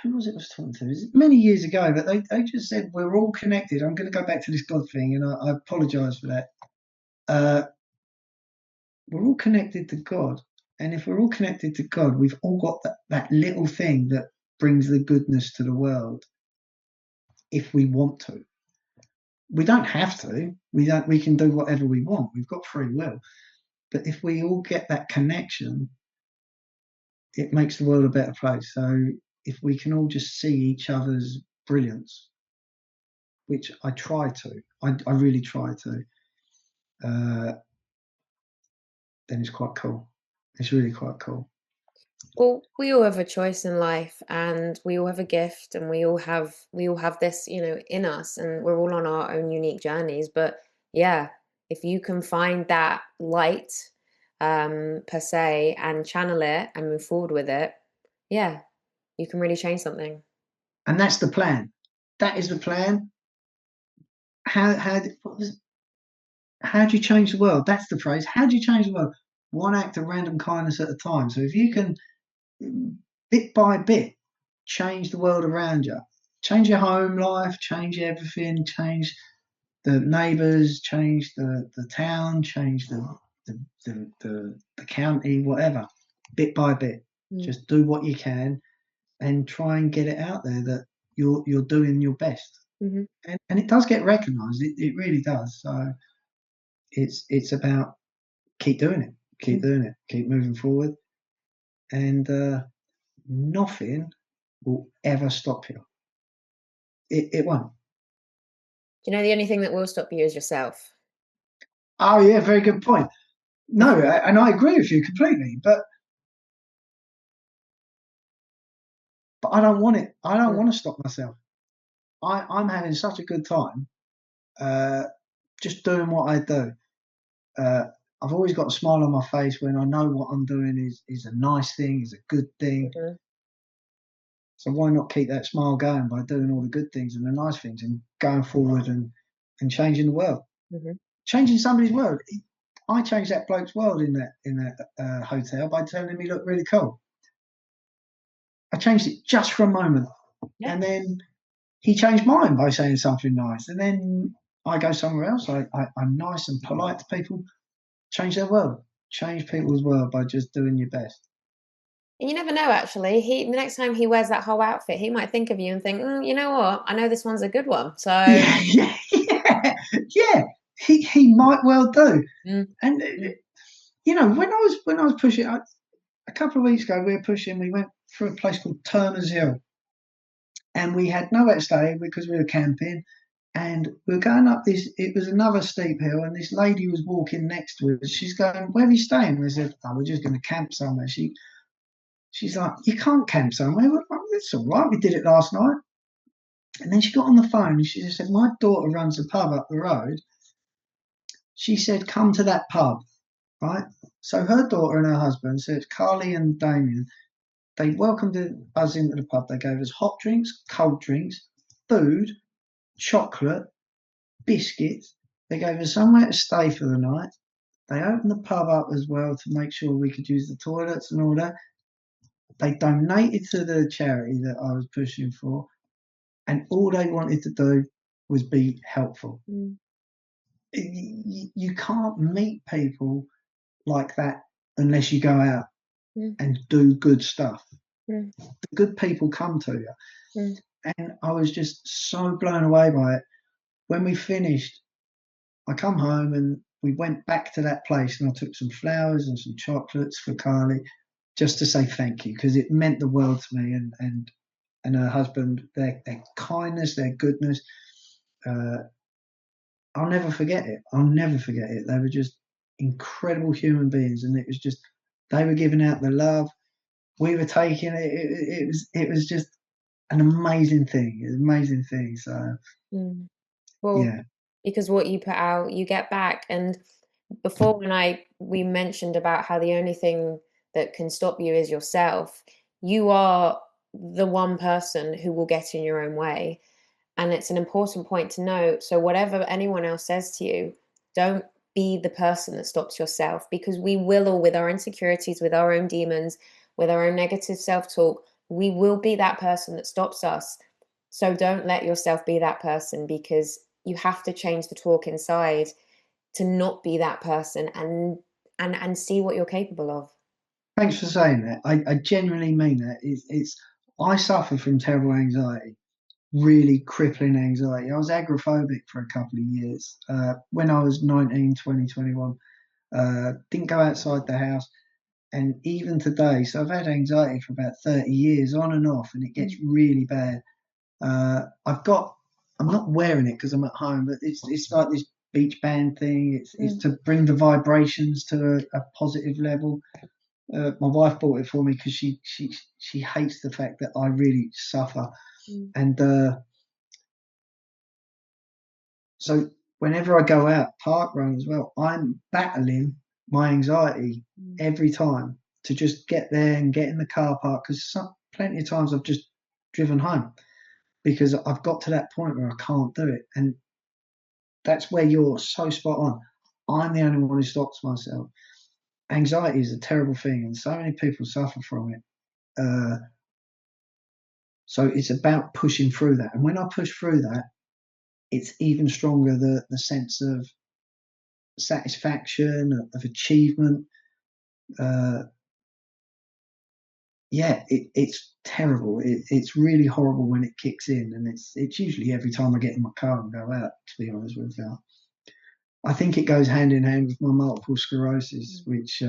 who was it? I was talking to? It was many years ago, but they just said we're all connected. I'm going to go back to this God thing, and I apologise for that. Uh, we're all connected to God. And if we're all connected to God, we've all got that little thing that brings the goodness to the world if we want to. We don't have to. We can do whatever we want. We've got free will. But if we all get that connection, it makes the world a better place. So if we can all just see each other's brilliance, which I try to, I really try to, uh, then it's quite cool. It's really quite cool. well, we all have a choice in life and we all have a gift and we all have this, in us and we're all on our own unique journeys. But yeah, if you can find that light per se and channel it and move forward with it, yeah, you can really change something. And that's the plan. That is the plan. What was, how do you change the world? That's the phrase. How do you change the world? One act of random kindness at a time. So if you can, bit by bit, change the world around you, change your home life, change everything, change the neighbours, change the town, change the county, whatever, bit by bit. Mm. Just do what you can and try and get it out there that you're doing your best. Hmm. And it does get recognised. It really does. So it's about keep doing it, keep doing it, keep moving forward, and nothing will ever stop you. It won't. You know, the only thing that will stop you is yourself. Oh yeah, very good point. No, and I agree with you completely. But I don't want it. I don't Mm. want to stop myself. I'm having such a good time, uh, just doing what I do. Uh, I've always got a smile on my face when I know what I'm doing is a nice thing, is a good thing. Mhm. So why not keep that smile going by doing all the good things and the nice things and going forward and changing the world, Mhm. changing somebody's world. I changed that bloke's world in that hotel by telling him he looked really cool. I changed it just for a moment, Yeah. and then he changed mine by saying something nice. And then I go somewhere else. I'm nice and polite to people. Change their world. Change people's world by just doing your best. And you never know, actually. The next time he wears that whole outfit, he might think of you and think, you know what? I know this one's a good one. So, Yeah, yeah, yeah, yeah. He might well do. mm, And mm, when I was pushing a couple of weeks ago, we were pushing. We went through a place called Turner's Hill, and we had nowhere to stay because we were camping. And we were going up this. It was another steep hill, and this lady was walking next to us. She's going, "Where are you staying?" We said, "Oh, we're just going to camp somewhere." She's like, "You can't camp somewhere." We're like, "It's all right. We did it last night." And then she got on the phone and she just said, "My daughter runs a pub up the road." She said, "Come to that pub." Right. So her daughter and her husband, so it's Carly and Damien, they welcomed us into the pub. They gave us hot drinks, cold drinks, food, chocolate, biscuits. They gave us somewhere to stay for the night. They opened the pub up as well to make sure we could use the toilets and all that. They donated to the charity that I was pushing for, and all they wanted to do was be helpful. mm, You can't meet people like that unless you go out mm, and do good stuff. mm, The good people come to you. mm. And I was just so blown away by it. When we finished, I come home and we went back to that place, and I took some flowers and some chocolates for Carly, just to say thank you, because it meant the world to me, and her husband, their kindness, their goodness. Uh, I'll never forget it. I'll never forget it. They were just incredible human beings, and it was just they were giving out the love, we were taking it. It was just an amazing thing. An amazing thing. So Mm. Well, yeah, because what you put out, you get back. And before, when I we mentioned about how the only thing that can stop you is yourself, you are the one person who will get in your own way. And it's an important point to note. So whatever anyone else says to you, don't be the person that stops yourself, because we will all, with our insecurities, with our own demons, with our own negative self-talk, we will be that person that stops us. So don't let yourself be that person, because you have to change the talk inside to not be that person, and see what you're capable of. thanks for saying that. I genuinely mean that. It's I suffer from terrible anxiety, really crippling anxiety. I was agoraphobic for a couple of years. When I was 19, 20, 21, didn't go outside the house. And even today, so I've had anxiety for about 30 years on and off, and it gets really bad. I'm not wearing it because I'm at home, but it's like this beach band thing. It's Mm, to bring the vibrations to a positive level. My wife bought it for me because she hates the fact that I really suffer, mm, and so whenever I go out park run as well, I'm battling my anxiety mm, every time to just get there and get in the car park, because plenty of times I've just driven home because I've got to that point where I can't do it. And that's where you're so spot on. I'm the only one who stops myself. Anxiety is a terrible thing, and so many people suffer from it. Uh, so it's about pushing through that. And when I push through that, it's even stronger, the sense of satisfaction, of achievement. Uh, yeah, it's terrible. It's really horrible when it kicks in, and it's usually every time I get in my car and go out. To be honest with you, I think it goes hand in hand with my multiple sclerosis, mm. which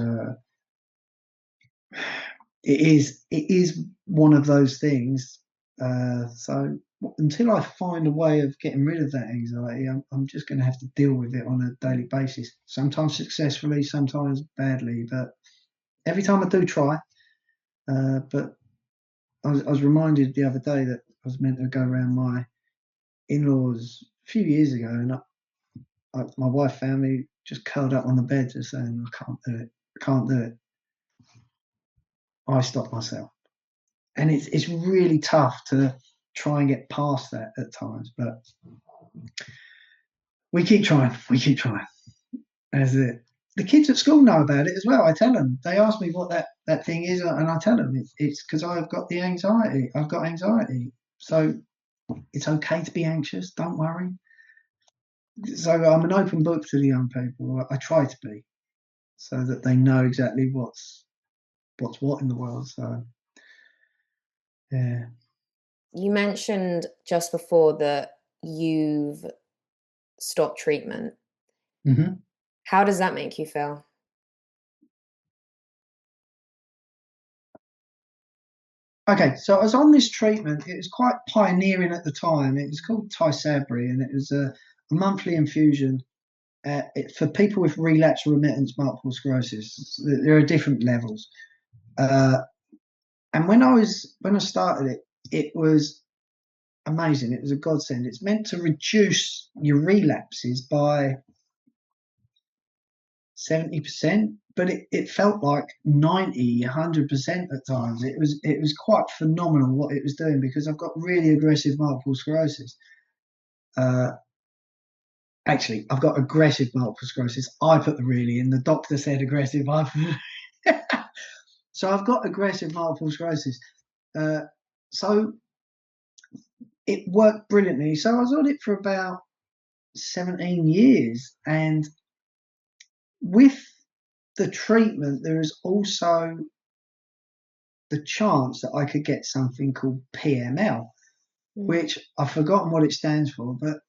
it is one of those things. So until I find a way of getting rid of that anxiety, I'm just going to have to deal with it on a daily basis. Sometimes successfully, sometimes badly, but every time I do try. But I was reminded the other day that I was meant to go around my in-laws a few years ago, and my wife found me just curled up on the bed, just saying, "I can't do it. I can't do it." I stopped myself, and it's really tough to try and get past that at times, but we keep trying. We keep trying. That's it. The kids at school know about it as well. I tell them. They ask me what that thing is, and I tell them it's because I've got the anxiety. I've got anxiety, so it's okay to be anxious. Don't worry. So I'm an open book to the young people. I try to be, so that they know exactly what's what in the world. So yeah. You mentioned just before that you've stopped treatment. hmm How does that make you feel? Okay, so I was on this treatment. It was quite pioneering at the time. It was called Tysabri, and it was a monthly infusion for people with relapse remittance multiple sclerosis. There are different levels, uh, and when I started it, it was amazing. It was a godsend. It's meant to reduce your relapses by 70%, but it felt like 90, 100% at times. It was quite phenomenal what it was doing, because I've got really aggressive multiple sclerosis. Uh, Actually, I've got aggressive multiple sclerosis. I put the really in. The doctor said aggressive. So I've got aggressive multiple sclerosis. Uh, so it worked brilliantly. So I was on it for about 17 years. And with the treatment, there is also the chance that I could get something called PML, Mm, which I've forgotten what it stands for, but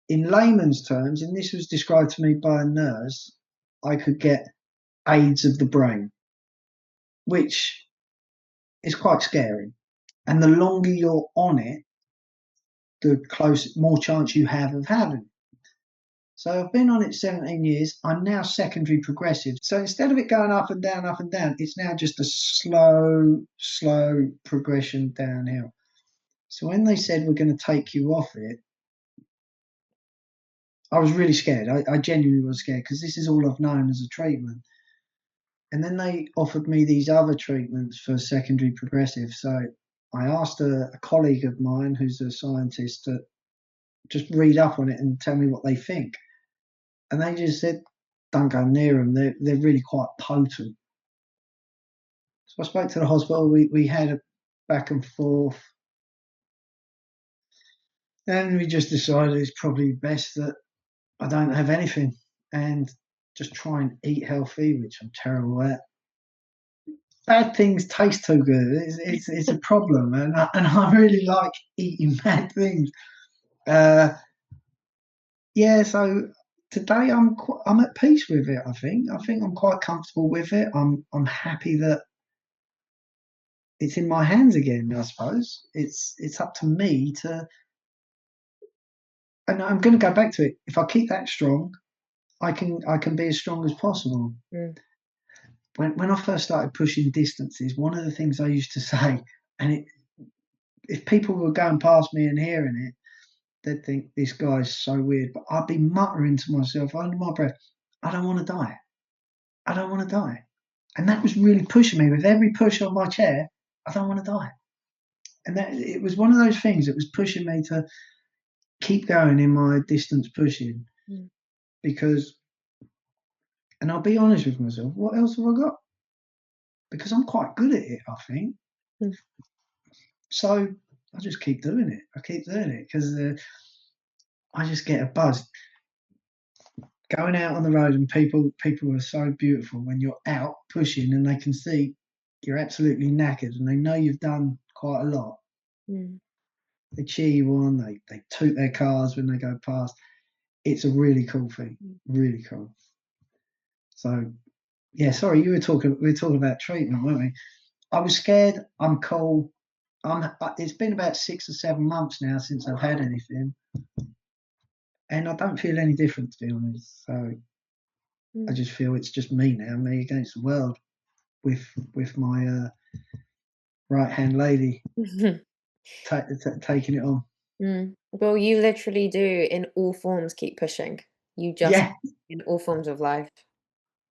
in layman's terms, and this was described to me by a nurse, I could get AIDS of the brain, which is quite scary. And the longer you're on it, more chance you have of having. So I've been on it 17 years. I'm now secondary progressive. So instead of it going up and down, it's now just a slow progression downhill. So when they said we're going to take you off it, I was really scared. I genuinely was scared because this is all I've known as a treatment. And then they offered me these other treatments for secondary progressive. So I asked a colleague of mine who's a scientist to just read up on it and tell me what they think. And they just said, don't go near them. They're really quite potent. So I spoke to the hospital. We had a back and forth. And we just decided it's probably best that I don't have anything and just try and eat healthy, which I'm terrible at. Bad things taste too good. It's a problem, and I really like eating bad things. Uh, yeah, so today I'm at peace with it. I think I'm quite comfortable with it. I'm happy that it's in my hands again. I suppose it's up to me to, and I'm going to go back to it. If I keep that strong, I can be as strong as possible. Mm. When I first started pushing distances, one of the things I used to say, and if people were going past me and hearing it, they'd think this guy's so weird. But I'd be muttering to myself under my breath, I don't want to die. I don't want to die. And that was really pushing me with every push on my chair. I don't want to die. And that it was one of those things that was pushing me to keep going in my distance pushing Mm. because, and I'll be honest with myself, what else have I got? Because I'm quite good at it, I think. Mm. So I just keep doing it. I keep doing it because I just get a buzz. Going out on the road and people are so beautiful when you're out pushing and they can see you're absolutely knackered and they know you've done quite a lot. Mm. They cheer you on. They toot their cars when they go past. It's a really cool thing. Really cool. So yeah, sorry, we were talking about treatment, weren't we? I was scared. I'm cool. It's been about 6 or 7 months now since I've had anything, and I don't feel any different to be honest. So I Mm. just feel it's just me now, me against the world, with my right hand lady taking it on. Mm. Well, you literally do in all forms keep pushing. You just Yeah, in all forms of life.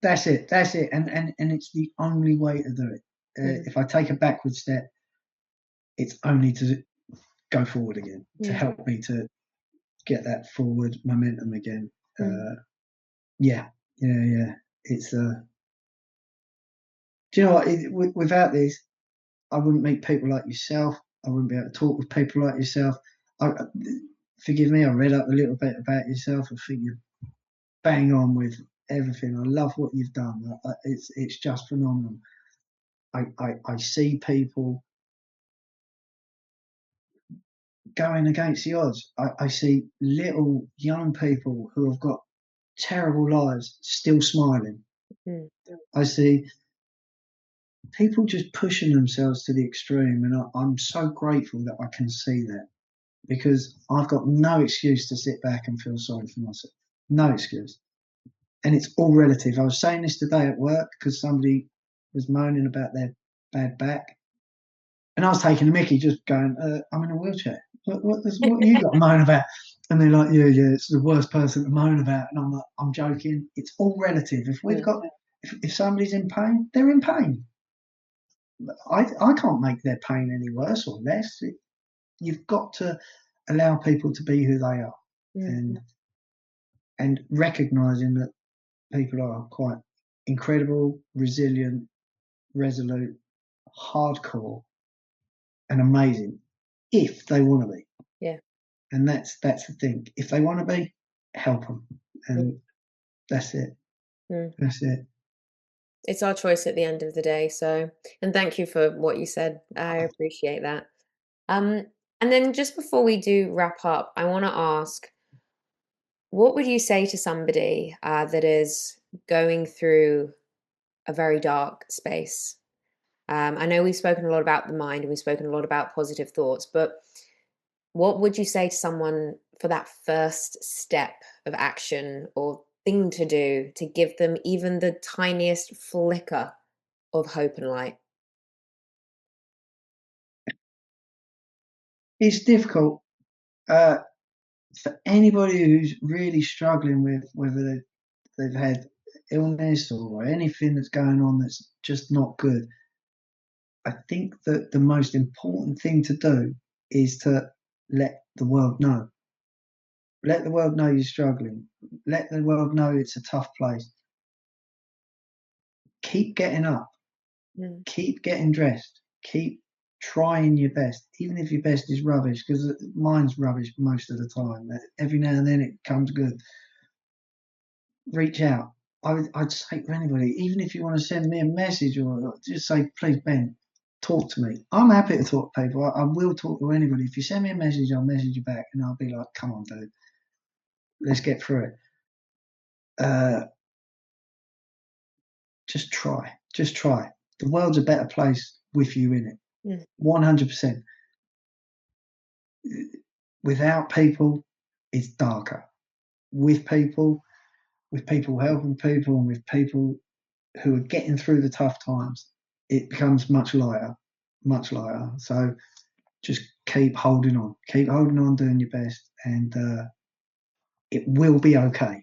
that's it. That's it. And it's the only way to do it. Mm. If I take a backward step, it's only to go forward again to Mm. help me to get that forward momentum again. Mm. Yeah, yeah. It's do you know what? Without this, I wouldn't meet people like yourself. I wouldn't be able to talk with people like yourself. I, forgive me, I read up a little bit about yourself. I think you're bang on with everything. I love what you've done. It's just phenomenal. I see people going against the odds. I see little young people who have got terrible lives still smiling. Mm. I see people just pushing themselves to the extreme, and I'm so grateful that I can see that because I've got no excuse to sit back and feel sorry for myself. No excuse. And it's all relative. I was saying this today at work because somebody was moaning about their bad back, and I was taking a mickey, just going, "I'm in a wheelchair. What you got to moan about?" And they're like, "Yeah, it's the worst person to moan about." And I'm like, "I'm joking. It's all relative. Mm. If somebody's in pain, they're in pain. I can't make their pain any worse or less. You've got to allow people to be who they are, Mm. and recognizing that people are quite incredible, resilient, resolute, hardcore, and amazing if they want to be. Yeah. And that's the thing. If they want to be, help them, Mm. and that's it. Mm. That's it. It's our choice at the end of the day. So, and thank you for what you said. I appreciate that. Um, and then just before we do wrap up, I want to ask, What would you say to somebody that is going through a very dark space? I know we've spoken a lot about the mind and we've spoken a lot about positive thoughts, but what would you say to someone for that first step of action or thing to do to give them even the tiniest flicker of hope and light? It's difficult for anybody who's really struggling with whether they've had illness or anything that's going on that's just not good. I think that the most important thing to do is to let the world know. Let the world know you're struggling. Let the world know it's a tough place. Keep getting up. Mm, Keep getting dressed. Keep trying your best, even if your best is rubbish, because mine's rubbish most of the time. Every now and then it comes good. Reach out. I'd say to anybody, even if you want to send me a message or just say, please, Ben, talk to me. I'm happy to talk to people. I will talk to anybody. If you send me a message, I'll message you back and I'll be like, come on, dude, let's get through it. Uh, just try. Just try. The world's a better place with you in it. mm, 100%. Without people, it's darker. With people, helping people, and with people who are getting through the tough times, it becomes much lighter, much lighter. So just keep holding on, doing your best, and it will be okay.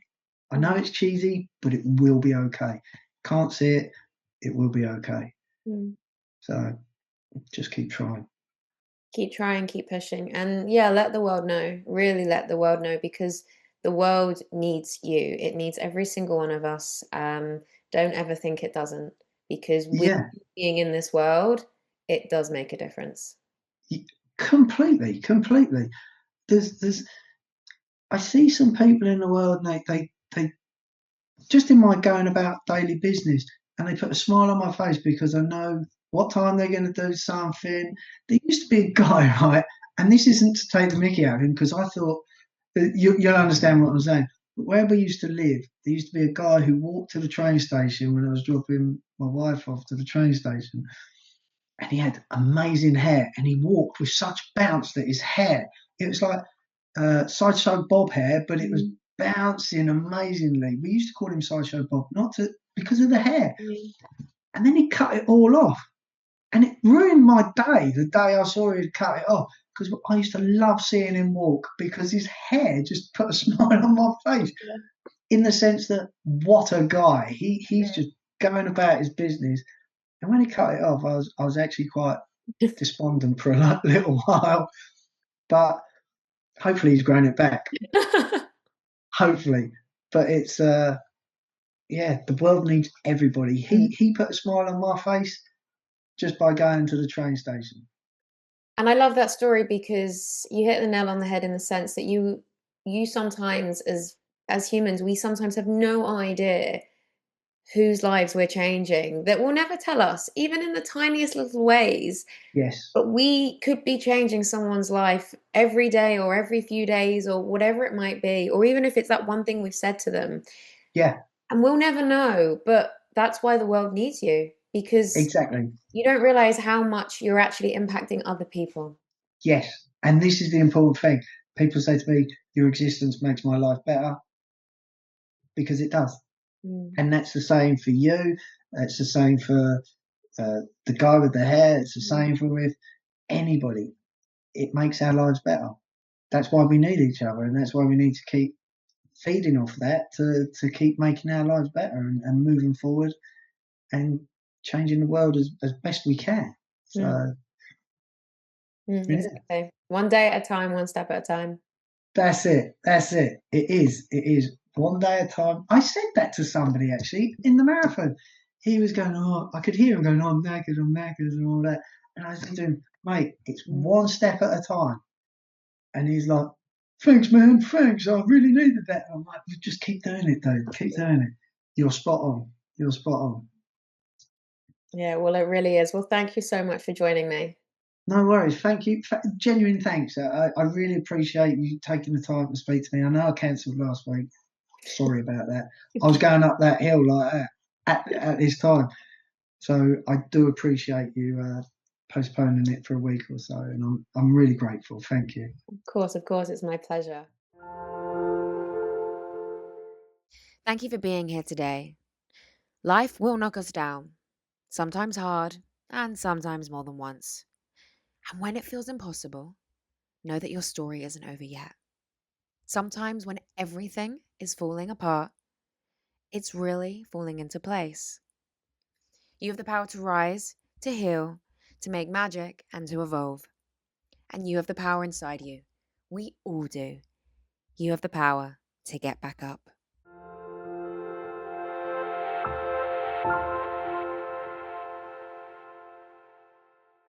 I know mm, it's cheesy, but it will be okay. Can't see it, it will be okay. mm. So just keep trying. Keep trying, keep pushing. And yeah, let the world know. Really let the world know because the world needs you. It needs every single one of us. Don't ever think it doesn't because with Yeah, being in this world, it does make a difference. completely, completely. There's I see some people in the world, and they just in my going about daily business, and they put a smile on my face because I know what time they're going to do something. There used to be a guy, right? And this isn't to take the mickey out of him because I thought you'll understand what I'm saying. But where we used to live, there used to be a guy who walked to the train station when I was dropping my wife off to the train station, and he had amazing hair, and he walked with such bounce that his hair, it was like sideshow Bob hair, but it was Mm, bouncing amazingly. We used to call him sideshow Bob, not to because of the hair. mm, And then he cut it all off, and it ruined my day. The day I saw he'd cut it off, because I used to love seeing him walk because his hair just put a smile on my face. yeah, In the sense that what a guy! He's yeah. just going about his business. And when he cut it off, I was actually quite despondent for a little while, but hopefully he's grown it back. Hopefully, but it's yeah, the world needs everybody. He Mm. he put a smile on my face just by going to the train station. And I love that story because you hit the nail on the head in the sense that you sometimes as humans, we sometimes have no idea whose lives we're changing that will never tell us, even in the tiniest little ways. Yes, But we could be changing someone's life every day or every few days or whatever it might be, or even if it's that one thing we've said to them. yeah, And we'll never know. But that's why the world needs you because exactly. you don't realize how much you're actually impacting other people. Yes, and this is the important thing. People say to me, "Your existence makes my life better," because it does, Mm, and that's the same for you. It's the same for the guy with the hair. It's the mm, same for with anybody. It makes our lives better. That's why we need each other, and that's why we need to keep feeding off that to keep making our lives better and moving forward and changing the world as best we can. mm, So yeah, exactly. One day at a time, one step at a time. that's it. That's it. It is. It is one day at a time. I said that to somebody actually in the marathon. He was going, oh, I could hear him going, oh, I'm knackered, and all that. And I said to him, mate, it's Mm. one step at a time. And he's like, thanks, man, thanks. I really needed that. I'm like, just keep doing it, dude. Keep doing it. You're spot on. You're spot on. Yeah, well, it really is. Well, thank you so much for joining me. No worries. Thank you. Genuine thanks. I really appreciate you taking the time to speak to me. I know I cancelled last week. Sorry about that. I was going up that hill like that at this time. So I do appreciate you postponing it for a week or so, and I'm really grateful. Thank you. Of course, it's my pleasure. Thank you for being here today. Life will knock us down, sometimes hard, and sometimes more than once. And when it feels impossible, know that your story isn't over yet. Sometimes when everything is falling apart, it's really falling into place. You have the power to rise, to heal, to make magic, and to evolve. And you have the power inside you. We all do. You have the power to get back up.